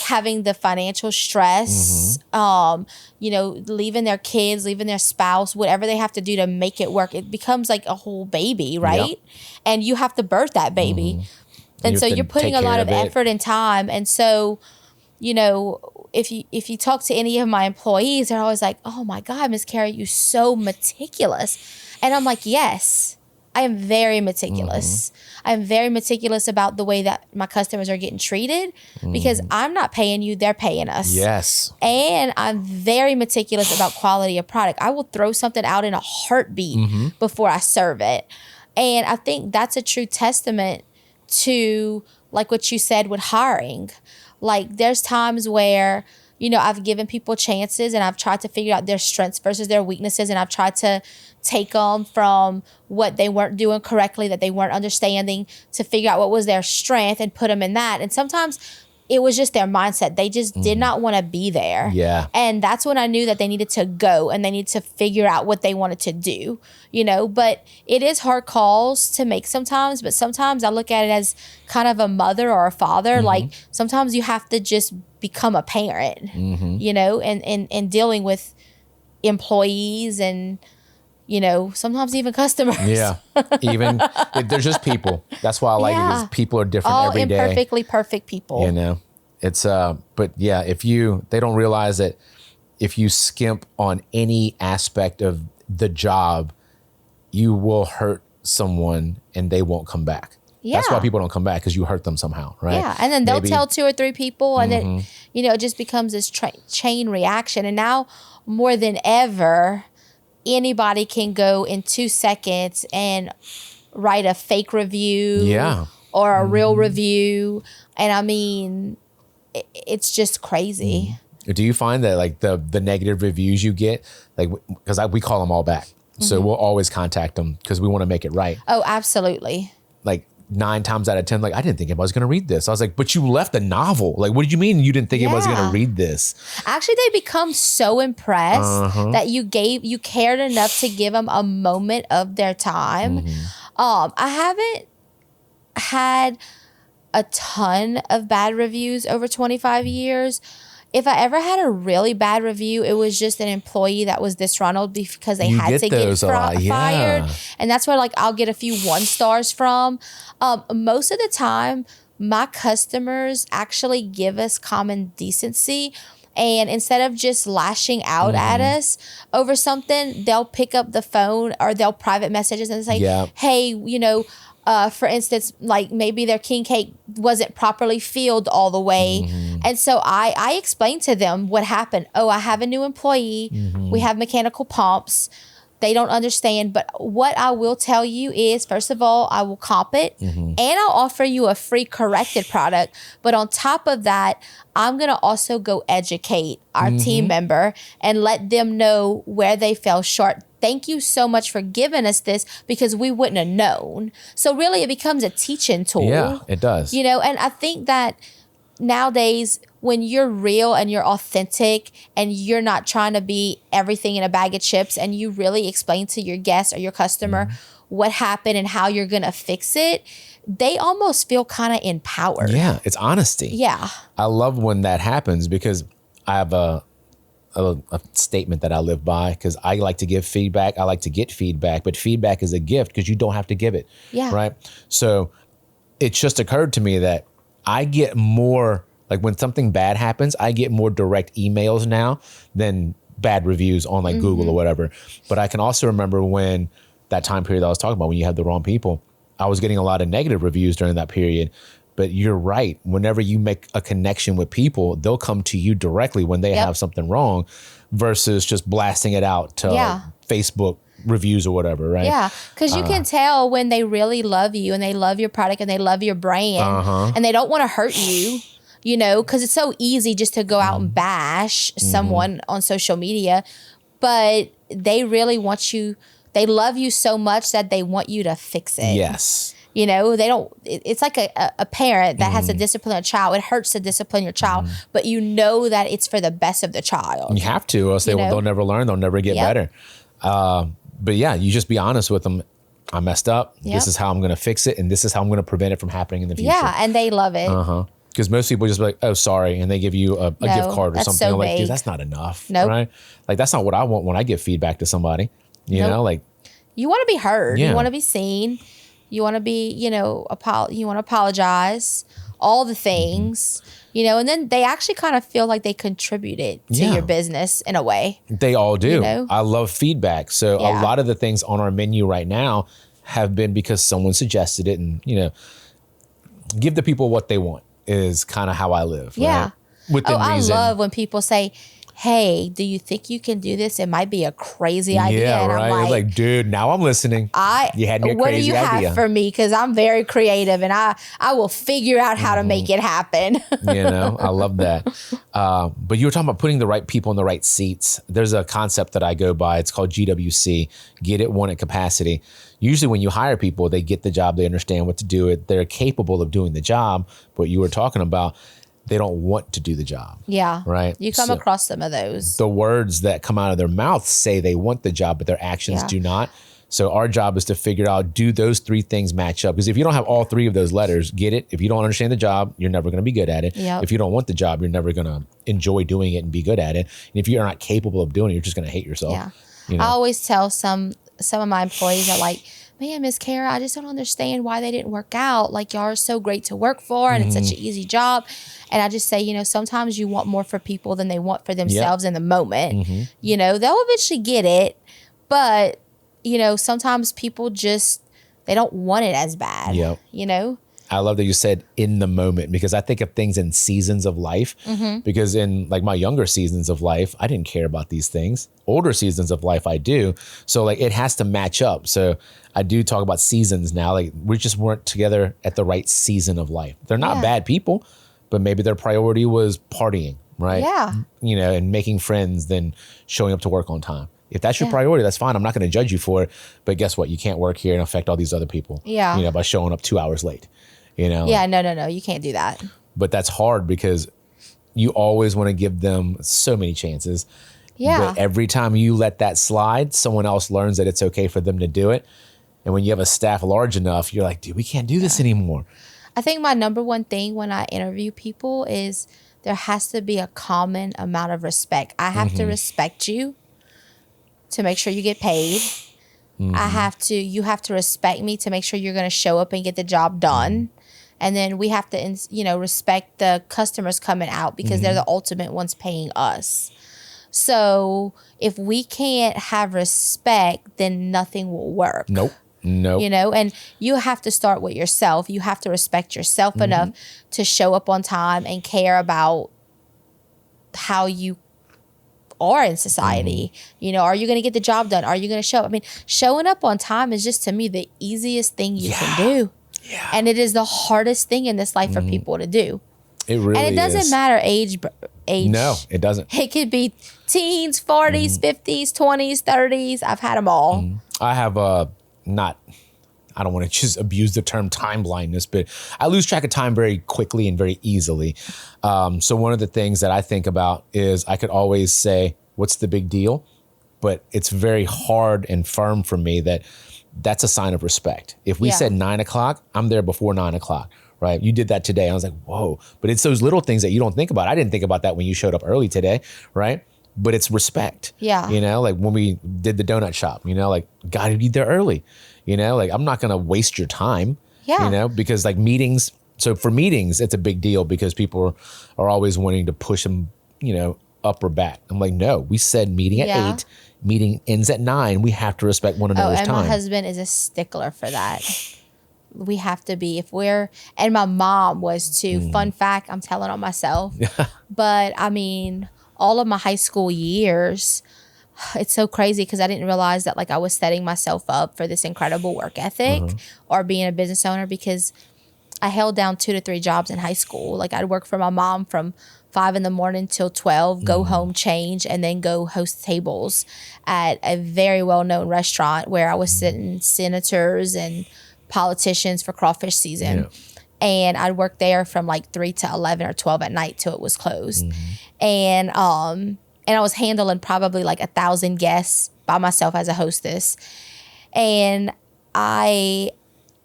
having the financial stress, you know, leaving their kids, leaving their spouse, whatever they have to do to make it work. It becomes like a whole baby, right? Yep. And you have to birth that baby. And so you're putting a lot of effort and time. And so, you know, if you talk to any of my employees, they're always like, oh my God, Miss Carrie, you're so meticulous. And I'm like, yes, I am very meticulous. I'm very meticulous about the way that my customers are getting treated because I'm not paying you, they're paying us. Yes. And I'm very meticulous about quality of product. I will throw something out in a heartbeat before I serve it. And I think that's a true testament to like what you said with hiring. Like there's times where, you know, I've given people chances and I've tried to figure out their strengths versus their weaknesses. And I've tried to take them from what they weren't doing correctly, that they weren't understanding, to figure out what was their strength and put them in that. And sometimes it was just their mindset. They just did not want to be there. Yeah. And that's when I knew that they needed to go and they needed to figure out what they wanted to do, you know. But it is hard calls to make sometimes. But sometimes I look at it as kind of a mother or a father. Like sometimes you have to just become a parent, you know, and dealing with employees and, you know, sometimes even customers. Yeah. Even they're just people. That's why I like it, because people are different every day. All imperfectly perfect people. You know, it's but yeah, they don't realize that if you skimp on any aspect of the job, you will hurt someone and they won't come back. Yeah. That's why people don't come back, because you hurt them somehow, right? Yeah, and then they'll tell 2 or 3 people, and then, you know, it just becomes this chain reaction. And now more than ever, anybody can go in 2 seconds and write a fake review or a real review. And I mean, it's just crazy. Do you find that like the negative reviews you get, like, because we call them all back. So we'll always contact them because we want to make it right. Oh, absolutely. Like 9 times out of 10, like, I didn't think anybody was going to read this. I was like, but you left a novel. Like, what did you mean you didn't think anybody was going to read this? Actually, they become so impressed that you cared enough to give them a moment of their time. I haven't had a ton of bad reviews over 25 years. If I ever had a really bad review, it was just an employee that was disgruntled because they had to get fired. And that's where like I'll get a few 1 stars from. Most of the time, my customers actually give us common decency. And instead of just lashing out at us over something, they'll pick up the phone or they'll private messages and say, hey, you know, for instance, like maybe their king cake wasn't properly filled all the way. And so I explained to them what happened. Oh, I have a new employee. We have mechanical pumps. They don't understand. But what I will tell you is, first of all, I will comp it and I'll offer you a free corrected product. But on top of that, I'm going to also go educate our team member and let them know where they fell short. Thank you so much for giving us this because we wouldn't have known. So really it becomes a teaching tool. Yeah, it does. You know, and I think that nowadays when you're real and you're authentic and you're not trying to be everything in a bag of chips and you really explain to your guest or your customer what happened and how you're going to fix it, they almost feel kind of empowered. Yeah, it's honesty. Yeah. I love when that happens because I have a statement that I live by, because I like to give feedback. I like to get feedback, but feedback is a gift because you don't have to give it. Yeah. Right. So it just occurred to me that I get more, like when something bad happens, I get more direct emails now than bad reviews on like Google or whatever. But I can also remember when that time period that I was talking about, when you had the wrong people, I was getting a lot of negative reviews during that period. But you're right. Whenever you make a connection with people, they'll come to you directly when they have something wrong versus just blasting it out to Facebook reviews or whatever, right? Yeah, because you can tell when they really love you and they love your product and they love your brand and they don't want to hurt you, you know, because it's so easy just to go out and bash someone on social media. But they really want you, they love you so much that they want you to fix it. Yes. You know, they don't, it's like a parent that has to discipline a child. It hurts to discipline your child, but you know that it's for the best of the child. You have to, or else they'll never learn. They'll never get better. But yeah, you just be honest with them. I messed up. This is how I'm going to fix it. And this is how I'm going to prevent it from happening in the future. Yeah, and they love it. Because most people just be like, oh, sorry. And they give you a gift card or something. So like, vague. dude, that's not enough. Nope. Right? Like, that's not what I want when I give feedback to somebody. You know, like. You want to be heard. Yeah. You want to be seen. You want to be, you know, you want to apologize, all the things, you know, and then they actually kind of feel like they contributed to your business in a way. They all do. You know? I love feedback. So a lot of the things on our menu right now have been because someone suggested it, and, you know, give the people what they want is kind of how I live. Yeah. Right? Within reason. I love when people say, hey, do you think you can do this? It might be a crazy idea. Yeah, and right. I'm You're like, dude, now I'm listening. You had me a what crazy do you idea. have for me? Because I'm very creative and I will figure out how to make it happen. You know, I love that. But you were talking about putting the right people in the right seats. There's a concept that I go by. It's called GWC, get it, want it, capacity. Usually when you hire people, they get the job, they understand what to do it, they're capable of doing the job. But you were talking about, they don't want to do the job. Yeah. Right. You come across some of those. The words that come out of their mouth say they want the job, but their actions do not. So our job is to figure out, do those three things match up? Because if you don't have all three of those letters, get it. If you don't understand the job, you're never going to be good at it. Yep. If you don't want the job, you're never going to enjoy doing it and be good at it. And if you're not capable of doing it, you're just going to hate yourself. Yeah. You know? I always tell some of my employees are like, man, Miss Kara, I just don't understand why they didn't work out. Like, y'all are so great to work for and it's such an easy job. And I just say, you know, sometimes you want more for people than they want for themselves in the moment. You know, they'll eventually get it. But, you know, sometimes people just, they don't want it as bad, you know? I love that you said in the moment, because I think of things in seasons of life, because in like my younger seasons of life, I didn't care about these things. Older seasons of life, I do. So like it has to match up. So I do talk about seasons now. Like we just weren't together at the right season of life. They're not bad people, but maybe their priority was partying, right? Yeah. You know, and making friends than showing up to work on time. If that's your priority, that's fine. I'm not going to judge you for it. But guess what? You can't work here and affect all these other people. Yeah. You know, by showing up 2 hours late. You know? Yeah, no. You can't do that. But that's hard because you always want to give them so many chances. Yeah. But every time you let that slide, someone else learns that it's okay for them to do it. And when you have a staff large enough, you're like, dude, we can't do this anymore. I think my number one thing when I interview people is there has to be a common amount of respect. I have to respect you to make sure you get paid. You have to respect me to make sure you're going to show up and get the job done. And then we have to, you know, respect the customers coming out because they're the ultimate ones paying us. So if we can't have respect, then nothing will work. Nope. You know, and you have to start with yourself. You have to respect yourself enough to show up on time and care about how you are in society. You know, are you going to get the job done? Are you going to show up? I mean, showing up on time is just to me the easiest thing you can do. Yeah. And it is the hardest thing in this life for people to do. It really is. And it doesn't matter age. No, it doesn't. It could be teens, 40s, 50s, 20s, 30s. I've had them all. I have I don't want to just abuse the term time blindness, but I lose track of time very quickly and very easily. So one of the things that I think about is I could always say, what's the big deal? But it's very hard and firm for me that's a sign of respect. If we said 9 o'clock, I'm there before 9 o'clock, right? You did that today. I was like, whoa. But it's those little things that you don't think about. I didn't think about that when you showed up early today, right? But it's respect. Yeah. You know, like when we did the donut shop, you know, like gotta be there early. You know, like I'm not going to waste your time, you know, because like meetings So for meetings, it's a big deal because people are always wanting to push them, up or back. I'm like, no, we said meeting at 8, meeting ends at 9. We have to respect one another's time. My husband is a stickler for that. We have to be, and my mom was too. Fun fact, I'm telling on myself. But I mean, all of my high school years, it's so crazy because I didn't realize that like I was setting myself up for this incredible work ethic or being a business owner, because I held down 2 to 3 jobs in high school. Like I'd work for my mom from 5 a.m. till 12, go home, change, and then go host tables at a very well-known restaurant where I was sitting senators and politicians for crawfish season. Yeah. And I'd work there from like 3 to 11 or 12 at night till it was closed. And I was handling probably like 1,000 guests by myself as a hostess. And my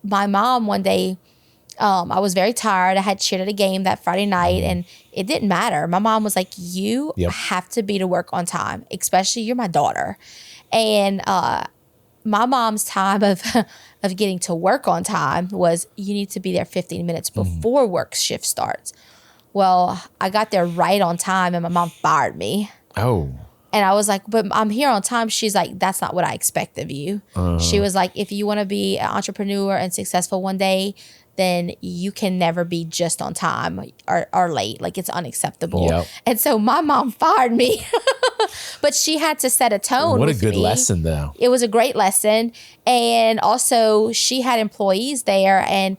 mom one day, I was very tired. I had cheered at a game that Friday night and it didn't matter. My mom was like, you have to be to work on time, especially you're my daughter. And my mom's time of getting to work on time was you need to be there 15 minutes before work shift starts. Well, I got there right on time and my mom fired me. Oh. And I was like, but I'm here on time. She's like, that's not what I expect of you. She was like, if you want to be an entrepreneur and successful one day, then you can never be just on time or late. Like it's unacceptable. Yep. And so my mom fired me, but she had to set a tone. What a good lesson though. It was a great lesson. And also she had employees there, and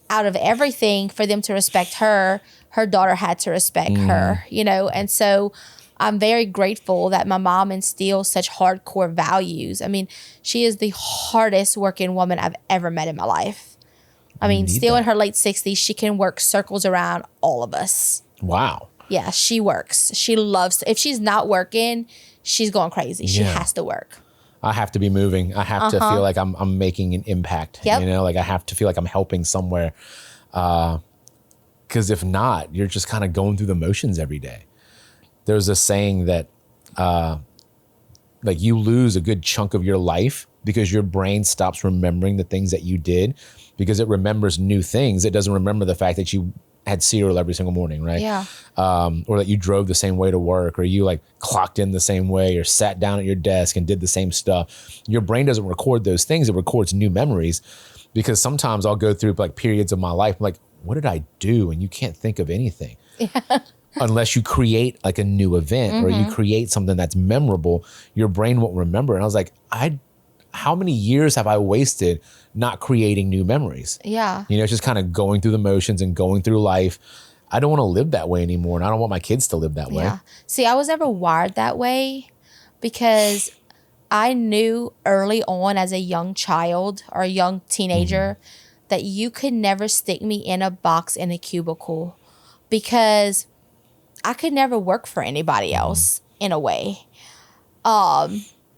out of everything for them to respect her daughter had to respect her, And so I'm very grateful that my mom instills such hardcore values. I mean, she is the hardest working woman I've ever met in my life. I mean, still in her late 60s, she can work circles around all of us. Wow. Yeah, she works. She loves if she's not working, she's going crazy. She has to work. I have to be moving. I have to feel like I'm making an impact. Yep. Like I have to feel like I'm helping somewhere. Because if not, you're just kind of going through the motions every day. There's a saying that like you lose a good chunk of your life because your brain stops remembering the things that you did, because it remembers new things. It doesn't remember the fact that you had cereal every single morning, right? Yeah. Or that you drove the same way to work, or you like clocked in the same way, or sat down at your desk and did the same stuff. Your brain doesn't record those things. It records new memories, because sometimes I'll go through like periods of my life, like, what did I do? And you can't think of anything. Yeah. Unless you create like a new event or you create something that's memorable, your brain won't remember. And I was like, how many years have I wasted not creating new memories? Yeah. It's just kind of going through the motions and going through life. I don't want to live that way anymore. And I don't want my kids to live that way. Yeah. See, I was never wired that way because I knew early on as a young child or a young teenager that you could never stick me in a box in a cubicle, because I could never work for anybody else in a way.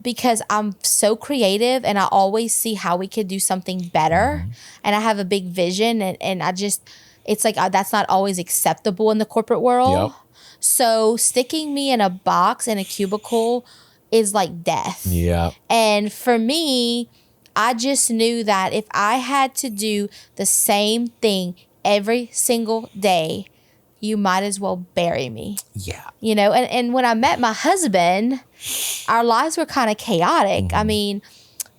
Because I'm so creative and I always see how we could do something better. And I have a big vision and it's like that's not always acceptable in the corporate world. Yep. So sticking me in a box in a cubicle is like death. Yeah. And for me, I just knew that if I had to do the same thing every single day, you might as well bury me. Yeah. And when I met my husband, our lives were kind of chaotic. I mean,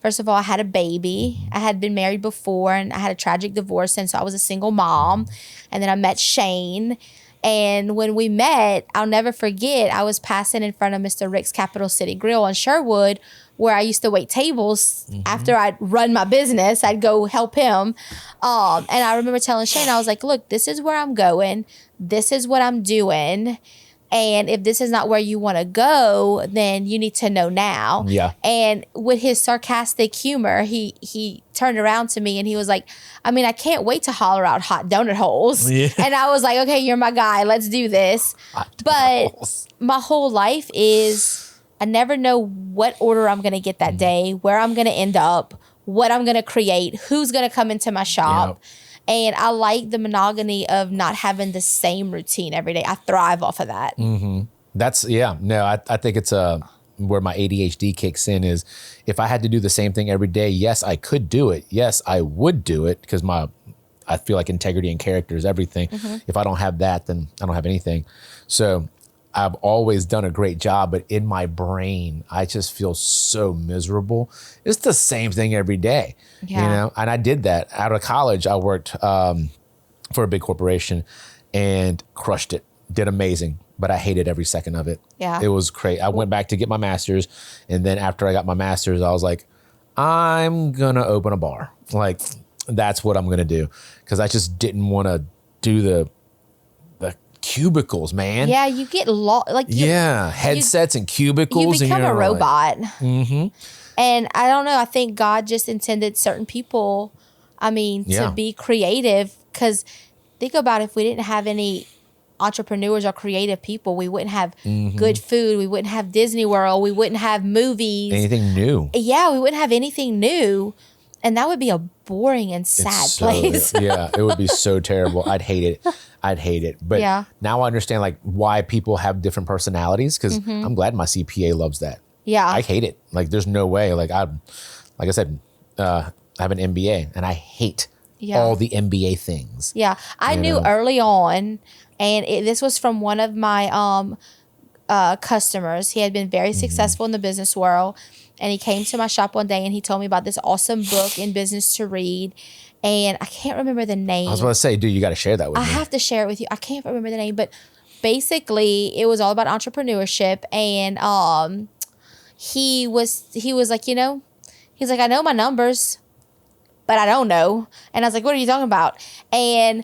first of all, I had a baby. I had been married before and I had a tragic divorce. And so I was a single mom. And then I met Shane. And when we met, I'll never forget, I was passing in front of Mr. Rick's Capital City Grill on Sherwood, where I used to wait tables after I'd run my business. I'd go help him. And I remember telling Shane, I was like, look, this is where I'm going. This is what I'm doing. And if this is not where you want to go, then you need to know now. Yeah. And with his sarcastic humor, he turned around to me and he was like, I mean, I can't wait to holler out hot donut holes. Yeah. And I was like, okay, you're my guy. Let's do this. But my whole life is I never know what order I'm going to get that day, where I'm going to end up, what I'm going to create, who's going to come into my shop. Yep. And I like the monotony of not having the same routine every day. I thrive off of that. I think it's where my ADHD kicks in is if I had to do the same thing every day, yes, I could do it. Yes, I would do it because I feel like integrity and character is everything. If I don't have that, then I don't have anything. So I've always done a great job, but in my brain, I just feel so miserable. It's the same thing every day, you know? And I did that. Out of college, I worked for a big corporation and crushed it, did amazing, but I hated every second of it. Yeah. It was crazy. I went back to get my master's. And then after I got my master's, I was like, I'm gonna open a bar. Like, that's what I'm gonna do. Cause I just didn't wanna do the cubicles, man. Yeah, you get lost. Like headsets and cubicles. You become and a robot. Mm-hmm. And I don't know. I think God just intended certain people, to be creative. Because think about if we didn't have any entrepreneurs or creative people, we wouldn't have good food. We wouldn't have Disney World. We wouldn't have movies. Anything new. Yeah, we wouldn't have anything new. And that would be a boring and sad place. Yeah, it would be so terrible. I'd hate it. But now I understand like why people have different personalities, because I'm glad my CPA loves that. Yeah. I hate it. Like there's no way. Like I said, I have an MBA and I hate all the MBA things. Yeah. I knew early on, and this was from one of my customers. He had been very successful in the business world. And he came to my shop one day and he told me about this awesome book in business to read. And I can't remember the name. I was about to say, dude, you got to share that with me. I have to share it with you. I can't remember the name, but basically it was all about entrepreneurship. And he was like, he's like, I know my numbers, but I don't know. And I was like, what are you talking about? And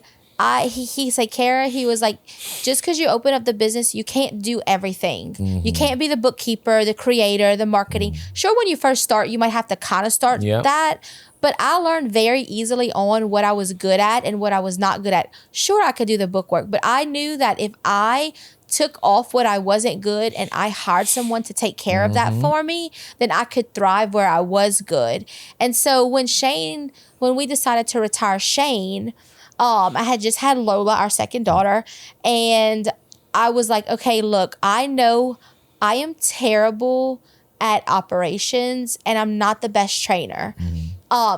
he said, Kara, he was like, just because you open up the business, you can't do everything. You can't be the bookkeeper, the creator, the marketing. Sure, when you first start, you might have to kind of start that. But I learned very easily on what I was good at and what I was not good at. Sure, I could do the book work, but I knew that if I took off what I wasn't good and I hired someone to take care of that for me, then I could thrive where I was good. And so when we decided to retire Shane, I had just had Lola, our second daughter, and I was like, okay, look, I know I am terrible at operations and I'm not the best trainer.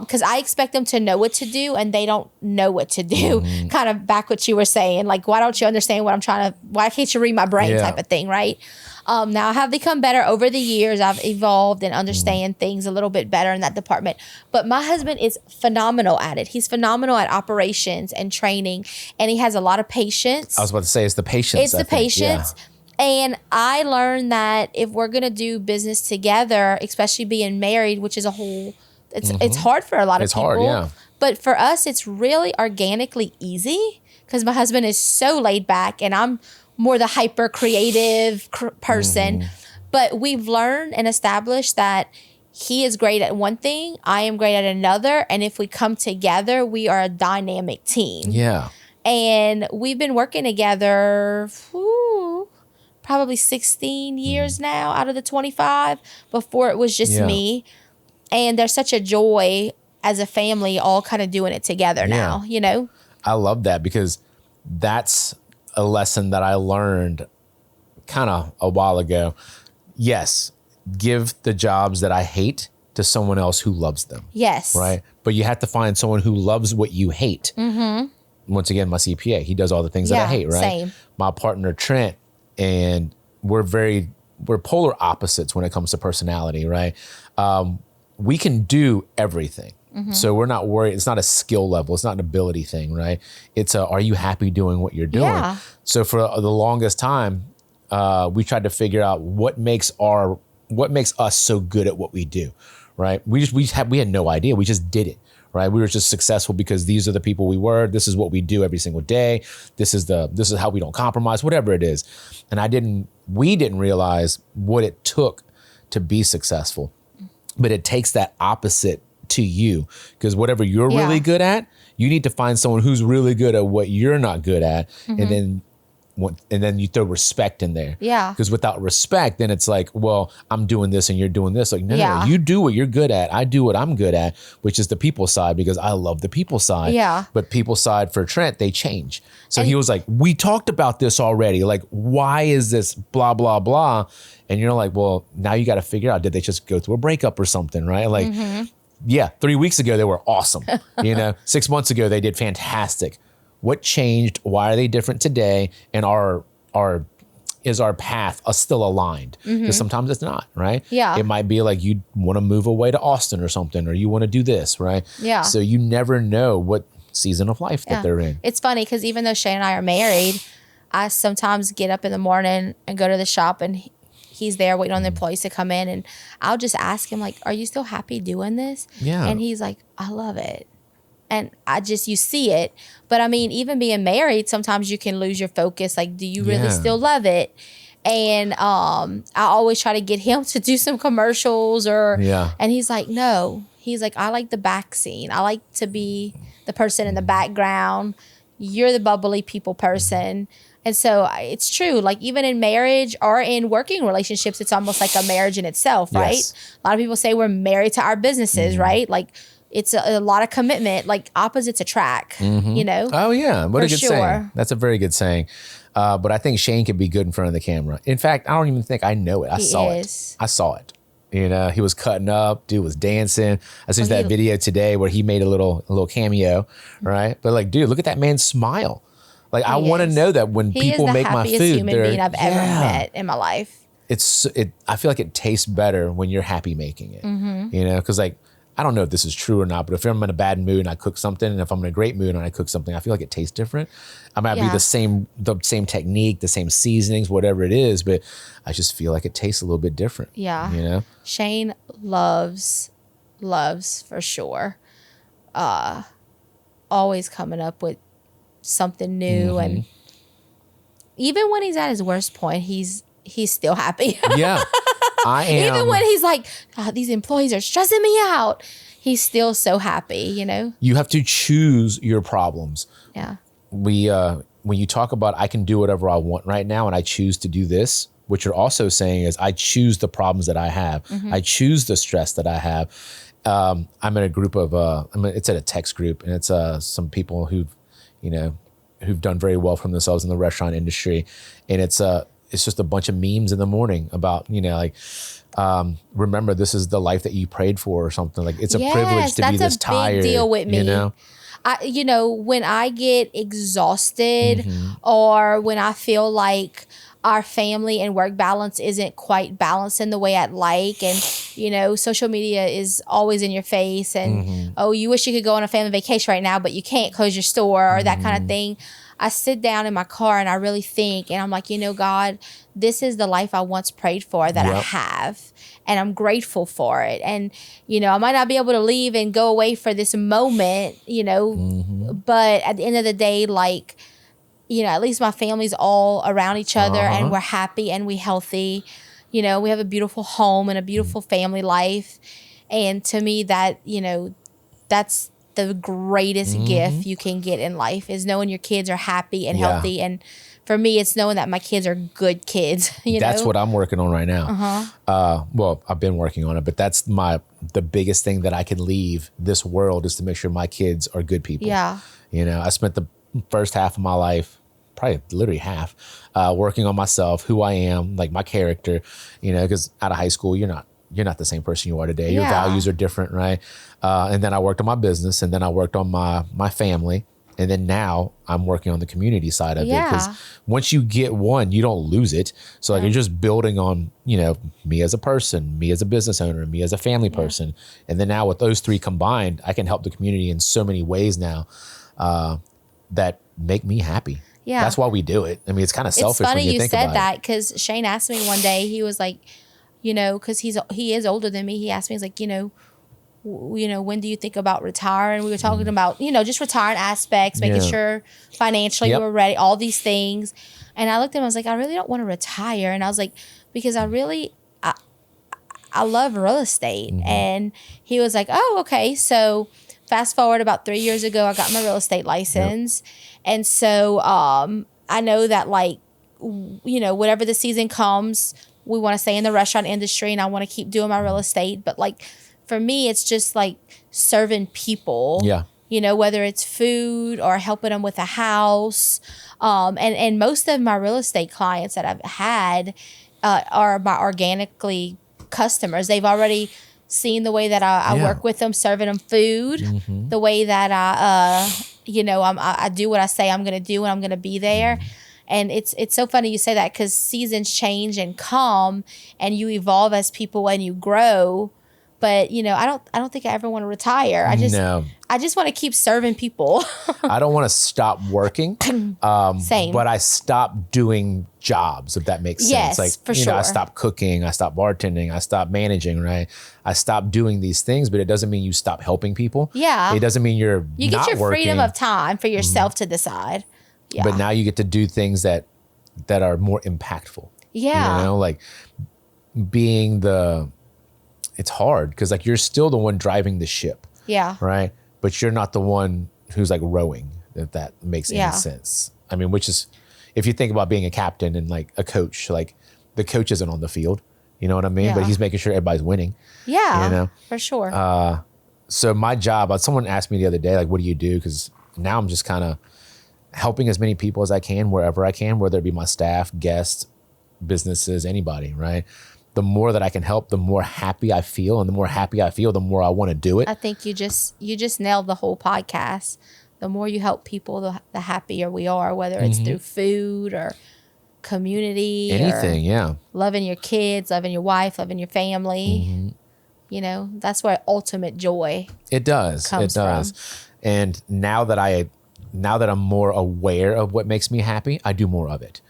Because I expect them to know what to do and they don't know what to do. Kind of back what you were saying, like, why don't you understand what I'm trying to, why can't you read my brain type of thing, right? Now I have become better over the years. I've evolved and understand things a little bit better in that department. But my husband is phenomenal at it. He's phenomenal at operations and training, and he has a lot of patience. I was about to say, it's the patience. It's the patience. Yeah. And I learned that if we're going to do business together, especially being married, which is a whole, it's hard for a lot of people. It's hard, yeah. But for us, it's really organically easy because my husband is so laid back and I'm more the hyper creative person. But we've learned and established that he is great at one thing, I am great at another. And if we come together, we are a dynamic team. Yeah. And we've been working together probably 16 years now out of the 25. Before it was just me. And there's such a joy as a family all kind of doing it together now, I love that because that's a lesson that I learned kind of a while ago. Yes, give the jobs that I hate to someone else who loves them. Yes. Right? But you have to find someone who loves what you hate. Once again, my CPA, he does all the things that I hate, right? Same. My partner, Trent, and we're polar opposites when it comes to personality, right? We can do everything. So we're not worried. It's not a skill level. It's not an ability thing, right? It's are you happy doing what you're doing? Yeah. So for the longest time, we tried to figure out what makes us so good at what we do, right? We had no idea. We just did it, right? We were just successful because these are the people we were. This is what we do every single day. This is how we don't compromise, whatever it is. And we didn't realize what it took to be successful. But it takes that opposite to you, because whatever you're really good at, you need to find someone who's really good at what you're not good at, and then you throw respect in there. Yeah. Because without respect, then it's like, well, I'm doing this and you're doing this. Like, no, you do what you're good at. I do what I'm good at, which is the people side, because I love the people side. Yeah. But people side for Trent, they change. So he was like, we talked about this already. Like, why is this blah, blah, blah? And you're like, well, now you got to figure out, did they just go through a breakup or something, right? Like, Yeah, 3 weeks ago, they were awesome. 6 months ago, they did fantastic. What changed? Why are they different today? And is our path still aligned? Because sometimes it's not, right? Yeah. It might be like you want to move away to Austin or something, or you want to do this, right? Yeah. So you never know what season of life that they're in. It's funny because even though Shane and I are married, I sometimes get up in the morning and go to the shop and he's there waiting on the employees to come in, and I'll just ask him like, are you still happy doing this? Yeah. And he's like, I love it. And you see it. But I mean, even being married, sometimes you can lose your focus. Like, do you really still love it? And I always try to get him to do some commercials and he's like, no. He's like, I like the back scene. I like to be the person in the background. You're the bubbly people person. And so it's true. Like, even in marriage or in working relationships, it's almost like a marriage in itself, right? Yes. A lot of people say we're married to our businesses, right? Like, it's a lot of commitment. Like, opposites attract, Oh, yeah. What a good sure. saying. That's a very good saying. But I think Shane could be good in front of the camera. In fact, I don't even think I know it. I saw it. He was cutting up. Dude was dancing. I seen that video today where he made a little cameo, right? But like, dude, look at that man's smile. Like, I want to know that when people make my food, he is the happiest human being I've ever met in my life. I feel like it tastes better when you're happy making it, because like, I don't know if this is true or not, but if I'm in a bad mood and I cook something, and if I'm in a great mood and I cook something, I feel like it tastes different. I might be the same technique, the same seasonings, whatever it is, but I just feel like it tastes a little bit different. Yeah. Shane loves for sure. Always coming up with something new, and even when he's at his worst point, he's still happy. Yeah. I am. Even when he's like, these employees are stressing me out, he's still so happy, You have to choose your problems. Yeah. When you talk about I can do whatever I want right now and I choose to do this, what you're also saying is I choose the problems that I have. I choose the stress that I have. I'm in a group of, it's at a text group, and it's some people who've done very well for themselves in the restaurant industry. And it's just a bunch of memes in the morning about, remember, this is the life that you prayed for or something. Like, it's a privilege to be this tired. That's a big deal with me. When I get exhausted or when I feel like our family and work balance isn't quite balanced in the way I'd like, and, social media is always in your face, and, oh, you wish you could go on a family vacation right now, but you can't close your store or that kind of thing. I sit down in my car and I really think, and I'm like, God, this is the life I once prayed for that I have, and I'm grateful for it. And, I might not be able to leave and go away for this moment, but at the end of the day, like, at least my family's all around each other and we're happy and we're healthy. We have a beautiful home and a beautiful family life. And to me, that, that's the greatest gift you can get in life, is knowing your kids are happy and healthy. And for me, it's knowing that my kids are good kids. That's what I'm working on right now. Well, I've been working on it, but that's the biggest thing that I can leave this world, is to make sure my kids are good people. Yeah. I spent the first half of my life, probably literally half, working on myself, who I am, like my character, because out of high school, you're not the same person you are today. Your values are different, right? And then I worked on my business, and then I worked on my family. And then now I'm working on the community side of it, because once you get one, you don't lose it. So like, you're just building on, me as a person, me as a business owner, me as a family person. And then now with those three combined, I can help the community in so many ways now that make me happy. Yeah. That's why we do it. I mean, it's kind of selfish when you think about it. It's funny you said that, because Shane asked me one day, he was like, because he is older than me. He asked me, he's like, when do you think about retiring? We were talking about, just retiring aspects, making sure financially you were ready, all these things. And I looked at him, I was like, I really don't want to retire. And I was like, because I love real estate. And he was like, oh, okay. So fast forward about 3 years ago, I got my real estate license. And so I know that, like, whatever the season comes, we want to stay in the restaurant industry, and I want to keep doing my real estate. But like, for me, it's just like serving people. Yeah. Whether it's food or helping them with a house. And most of my real estate clients that I've had are my organically customers. They've already seeing the way that I work with them, serving them food, the way that I do what I say I'm going to do and I'm going to be there. And it's so funny you say that because seasons change and come and you evolve as people and you grow. But, I don't think I ever want to retire. I just want to keep serving people. I don't want to stop working. Same. But I stopped doing jobs, if that makes sense. Yes, like, for sure. I stopped cooking. I stopped bartending. I stopped managing, right? I stopped doing these things, but it doesn't mean you stop helping people. Yeah. It doesn't mean you get your working, freedom of time for yourself to decide. Yeah. But now you get to do things that are more impactful. Yeah. Like being it's hard because like you're still the one driving the ship. Yeah. Right. But you're not the one who's like rowing, if that makes any sense. I mean, which is, if you think about being a captain and like a coach, like the coach isn't on the field, you know what I mean? Yeah. But he's making sure everybody's winning. Yeah. For sure. So my job, someone asked me the other day, like, what do you do? Because now I'm just kind of helping as many people as I can, wherever I can, whether it be my staff, guests, businesses, anybody, right? The more that I can help, the more happy I feel. And the more happy I feel, the more I want to do it. I think you just nailed the whole podcast. The more you help people, the happier we are, whether it's through food or community. Anything, or loving your kids, loving your wife, loving your family. That's where ultimate joy It does. Comes from. And now that I'm more aware of what makes me happy, I do more of it,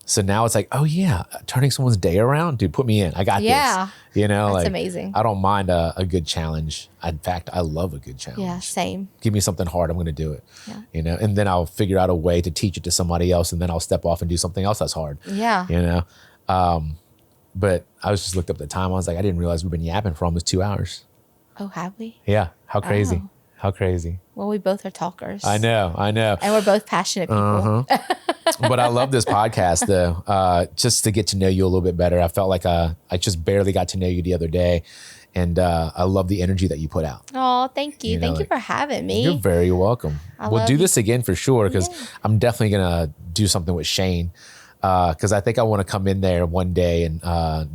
So now it's like, oh yeah, turning someone's day around, dude, put me in. I got this. That's like, amazing. I don't mind a good challenge. In fact, I love a good challenge. Yeah, same. Give me something hard, I'm going to do it. Yeah. And then I'll figure out a way to teach it to somebody else, and then I'll step off and do something else that's hard. Yeah. But I was just looked up the time. I was like, I didn't realize we've been yapping for almost 2 hours. Oh, have we? Yeah. How crazy. Oh. How crazy. Well, we both are talkers. I know. And we're both passionate people. But I love this podcast, though, just to get to know you a little bit better. I felt like I just barely got to know you the other day. And I love the energy that you put out. Oh, thank you. Thank you for having me. You're very welcome. We'll do this again for sure, because I'm definitely going to do something with Shane, because I think I want to come in there one day and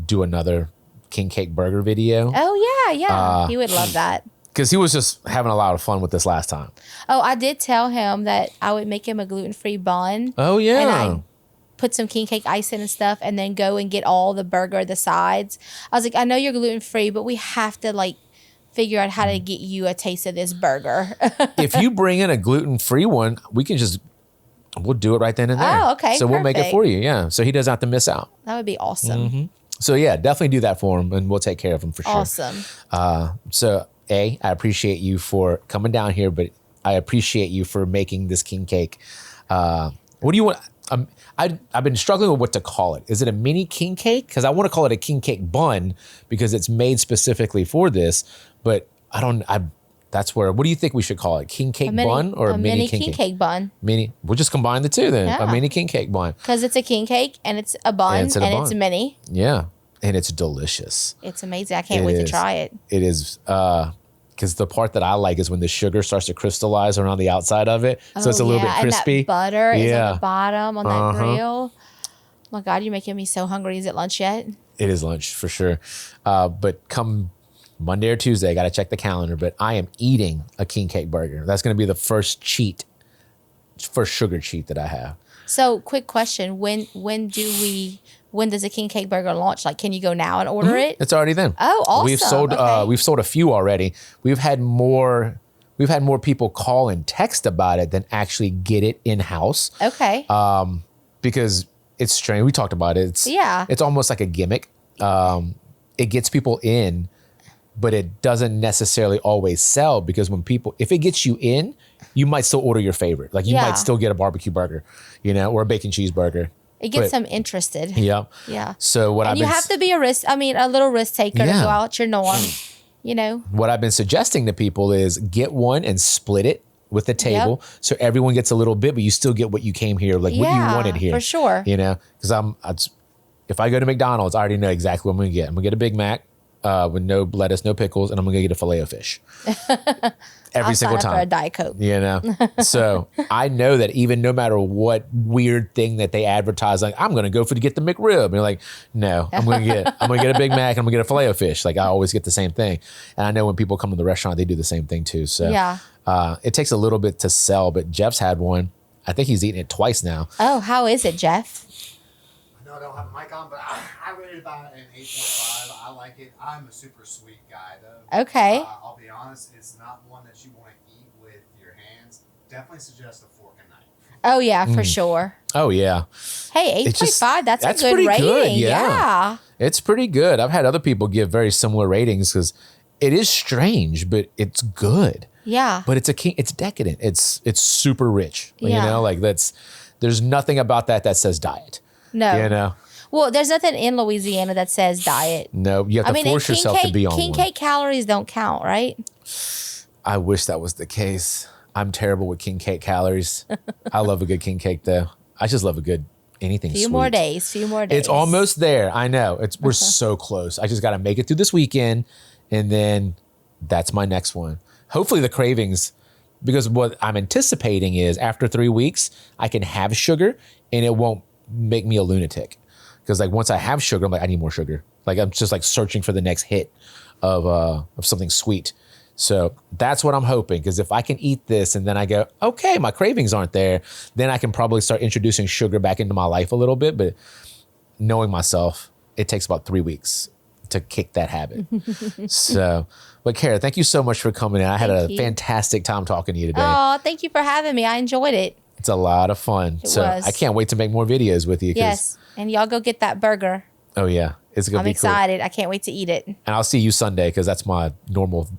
do another king cake burger video. Oh, yeah. He would love that. Because he was just having a lot of fun with this last time. Oh, I did tell him that I would make him a gluten-free bun. Oh, yeah. And I put some king cake icing and stuff and then go and get all the burger, the sides. I was like, I know you're gluten-free, but we have to figure out how to get you a taste of this burger. If you bring in a gluten-free one, we'll do it right then and there. Oh, okay. So we'll make it for you. Yeah. So he doesn't have to miss out. That would be awesome. So yeah, definitely do that for him and we'll take care of him for sure. Awesome. So I appreciate you for coming down here, but I appreciate you for making this king cake. What do you want? I've been struggling with what to call it. Is it a mini king cake? Because I want to call it a king cake bun because it's made specifically for this, but that's where, what do you think we should call it? King cake bun or a mini king cake bun? We'll just combine the two then. Yeah. A mini king cake bun. Because it's a king cake and it's a bun and it's mini. Yeah. And it's delicious. It's amazing. I can't wait to try it. It is, because the part that I like is when the sugar starts to crystallize around the outside of it. So it's a little bit crispy. And that butter is on the bottom on that grill. Oh my God, you're making me so hungry. Is it lunch yet? It is lunch for sure. But come Monday or Tuesday, I got to check the calendar, but I am eating a king cake burger. That's going to be the first sugar cheat that I have. So quick question. When does a king cake burger launch? Can you go now and order it? It's already then. Oh, awesome. We've sold a few already. We've had more people call and text about it than actually get it in-house. Okay. Because it's strange. We talked about it. It's almost like a gimmick. It gets people in, but it doesn't necessarily always sell because if it gets you in, you might still order your favorite. You might still get a barbecue burger, or a bacon cheeseburger. It gets them interested. Yeah. Yeah. So you have to be a little risk taker to go out your norm, What I've been suggesting to people is get one and split it with the table. Yep. So everyone gets a little bit, but you still get what you came here, what you wanted here. For sure. Because if I go to McDonald's, I already know exactly what I'm going to get. I'm going to get a Big Mac, with no lettuce, no pickles, and I'm gonna get a filet of fish every single time. For a Diet Coke. You know, so I know that even no matter what weird thing that they advertise, like I'm gonna go to get the McRib, and you're like, no, I'm gonna get a Big Mac, and I'm gonna get a filet of fish. Like I always get the same thing, and I know when people come to the restaurant, they do the same thing too. So yeah, it takes a little bit to sell, but Jeff's had one. I think he's eaten it twice now. Oh, how is it, Jeff? I know I don't have a mic on, but I rated about an 8.5. I like it. I'm a super sweet guy, though. Okay. I'll be honest, it's not one that you want to eat with your hands. Definitely suggest a fork and knife. Oh, yeah, for sure. Oh, yeah. Hey, 8.5, that's a good pretty rating. good, Yeah. It's pretty good. I've had other people give very similar ratings because it is strange, but it's good. Yeah. But it's decadent. It's super rich. Yeah. You know, like there's nothing about that says diet. No. You know? Well, there's nothing in Louisiana that says diet. No, you have to force yourself to be on king one. cake calories don't count, right? I wish that was the case. I'm terrible with king cake calories. I love a good king cake though. I just love a good anything Few sweet. more days. It's almost there. I know. We're so close. I just got to make it through this weekend, and then that's my next one. Hopefully the cravings, because what I'm anticipating is after 3 weeks, I can have sugar and it won't make me a lunatic. Because like once I have sugar, I'm like, I need more sugar. Like I'm just like searching for the next hit of something sweet. So that's what I'm hoping. Because if I can eat this and then I go, okay, my cravings aren't there, then I can probably start introducing sugar back into my life a little bit. But knowing myself, it takes about 3 weeks to kick that habit. So, but Kara, thank you so much for coming in. I had a fantastic time talking to you today. Oh, thank you for having me. I enjoyed it. It's a lot of fun. It so was. I can't wait to make more videos with you. Yes. And y'all go get that burger. Oh yeah. It's going to I'm be excited. I can't wait to eat it. cool. And I'll see you Sunday because that's my normal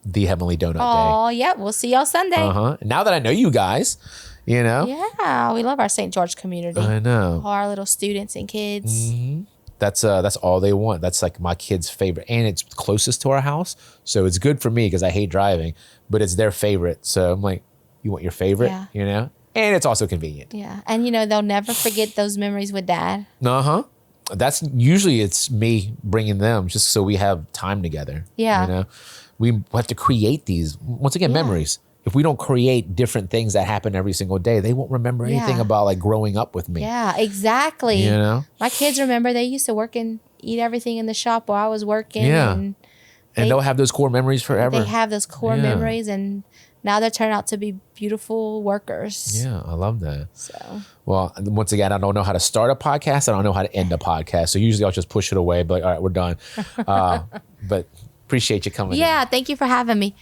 The Heavenly Donut Day. Oh, yeah. We'll see y'all Sunday. Uh-huh. Now that I know you guys, you know. Yeah. We love our St. George community. I know. All our little students and kids. Mm-hmm. That's all they want. That's like my kids' favorite. And it's closest to our house. So it's good for me because I hate driving, but it's their favorite. So I'm like, you want your favorite, you know? And it's also convenient. Yeah. And, you know, they'll never forget those memories with Dad. Uh-huh. That's usually it's me bringing them just so we have time together. Yeah. You know, we have to create these, once again, memories. If we don't create different things that happen every single day, they won't remember anything about like growing up with me. Yeah, exactly. You know? My kids remember they used to work and eat everything in the shop while I was working. Yeah. And they'll have those core memories forever. They have those core memories, and now they're turning out to be beautiful workers. Yeah, I love that. So, well, once again, I don't know how to start a podcast. I don't know how to end a podcast. So usually I'll just push it away, but like, all right, we're done. But appreciate you coming in. Yeah, thank you for having me.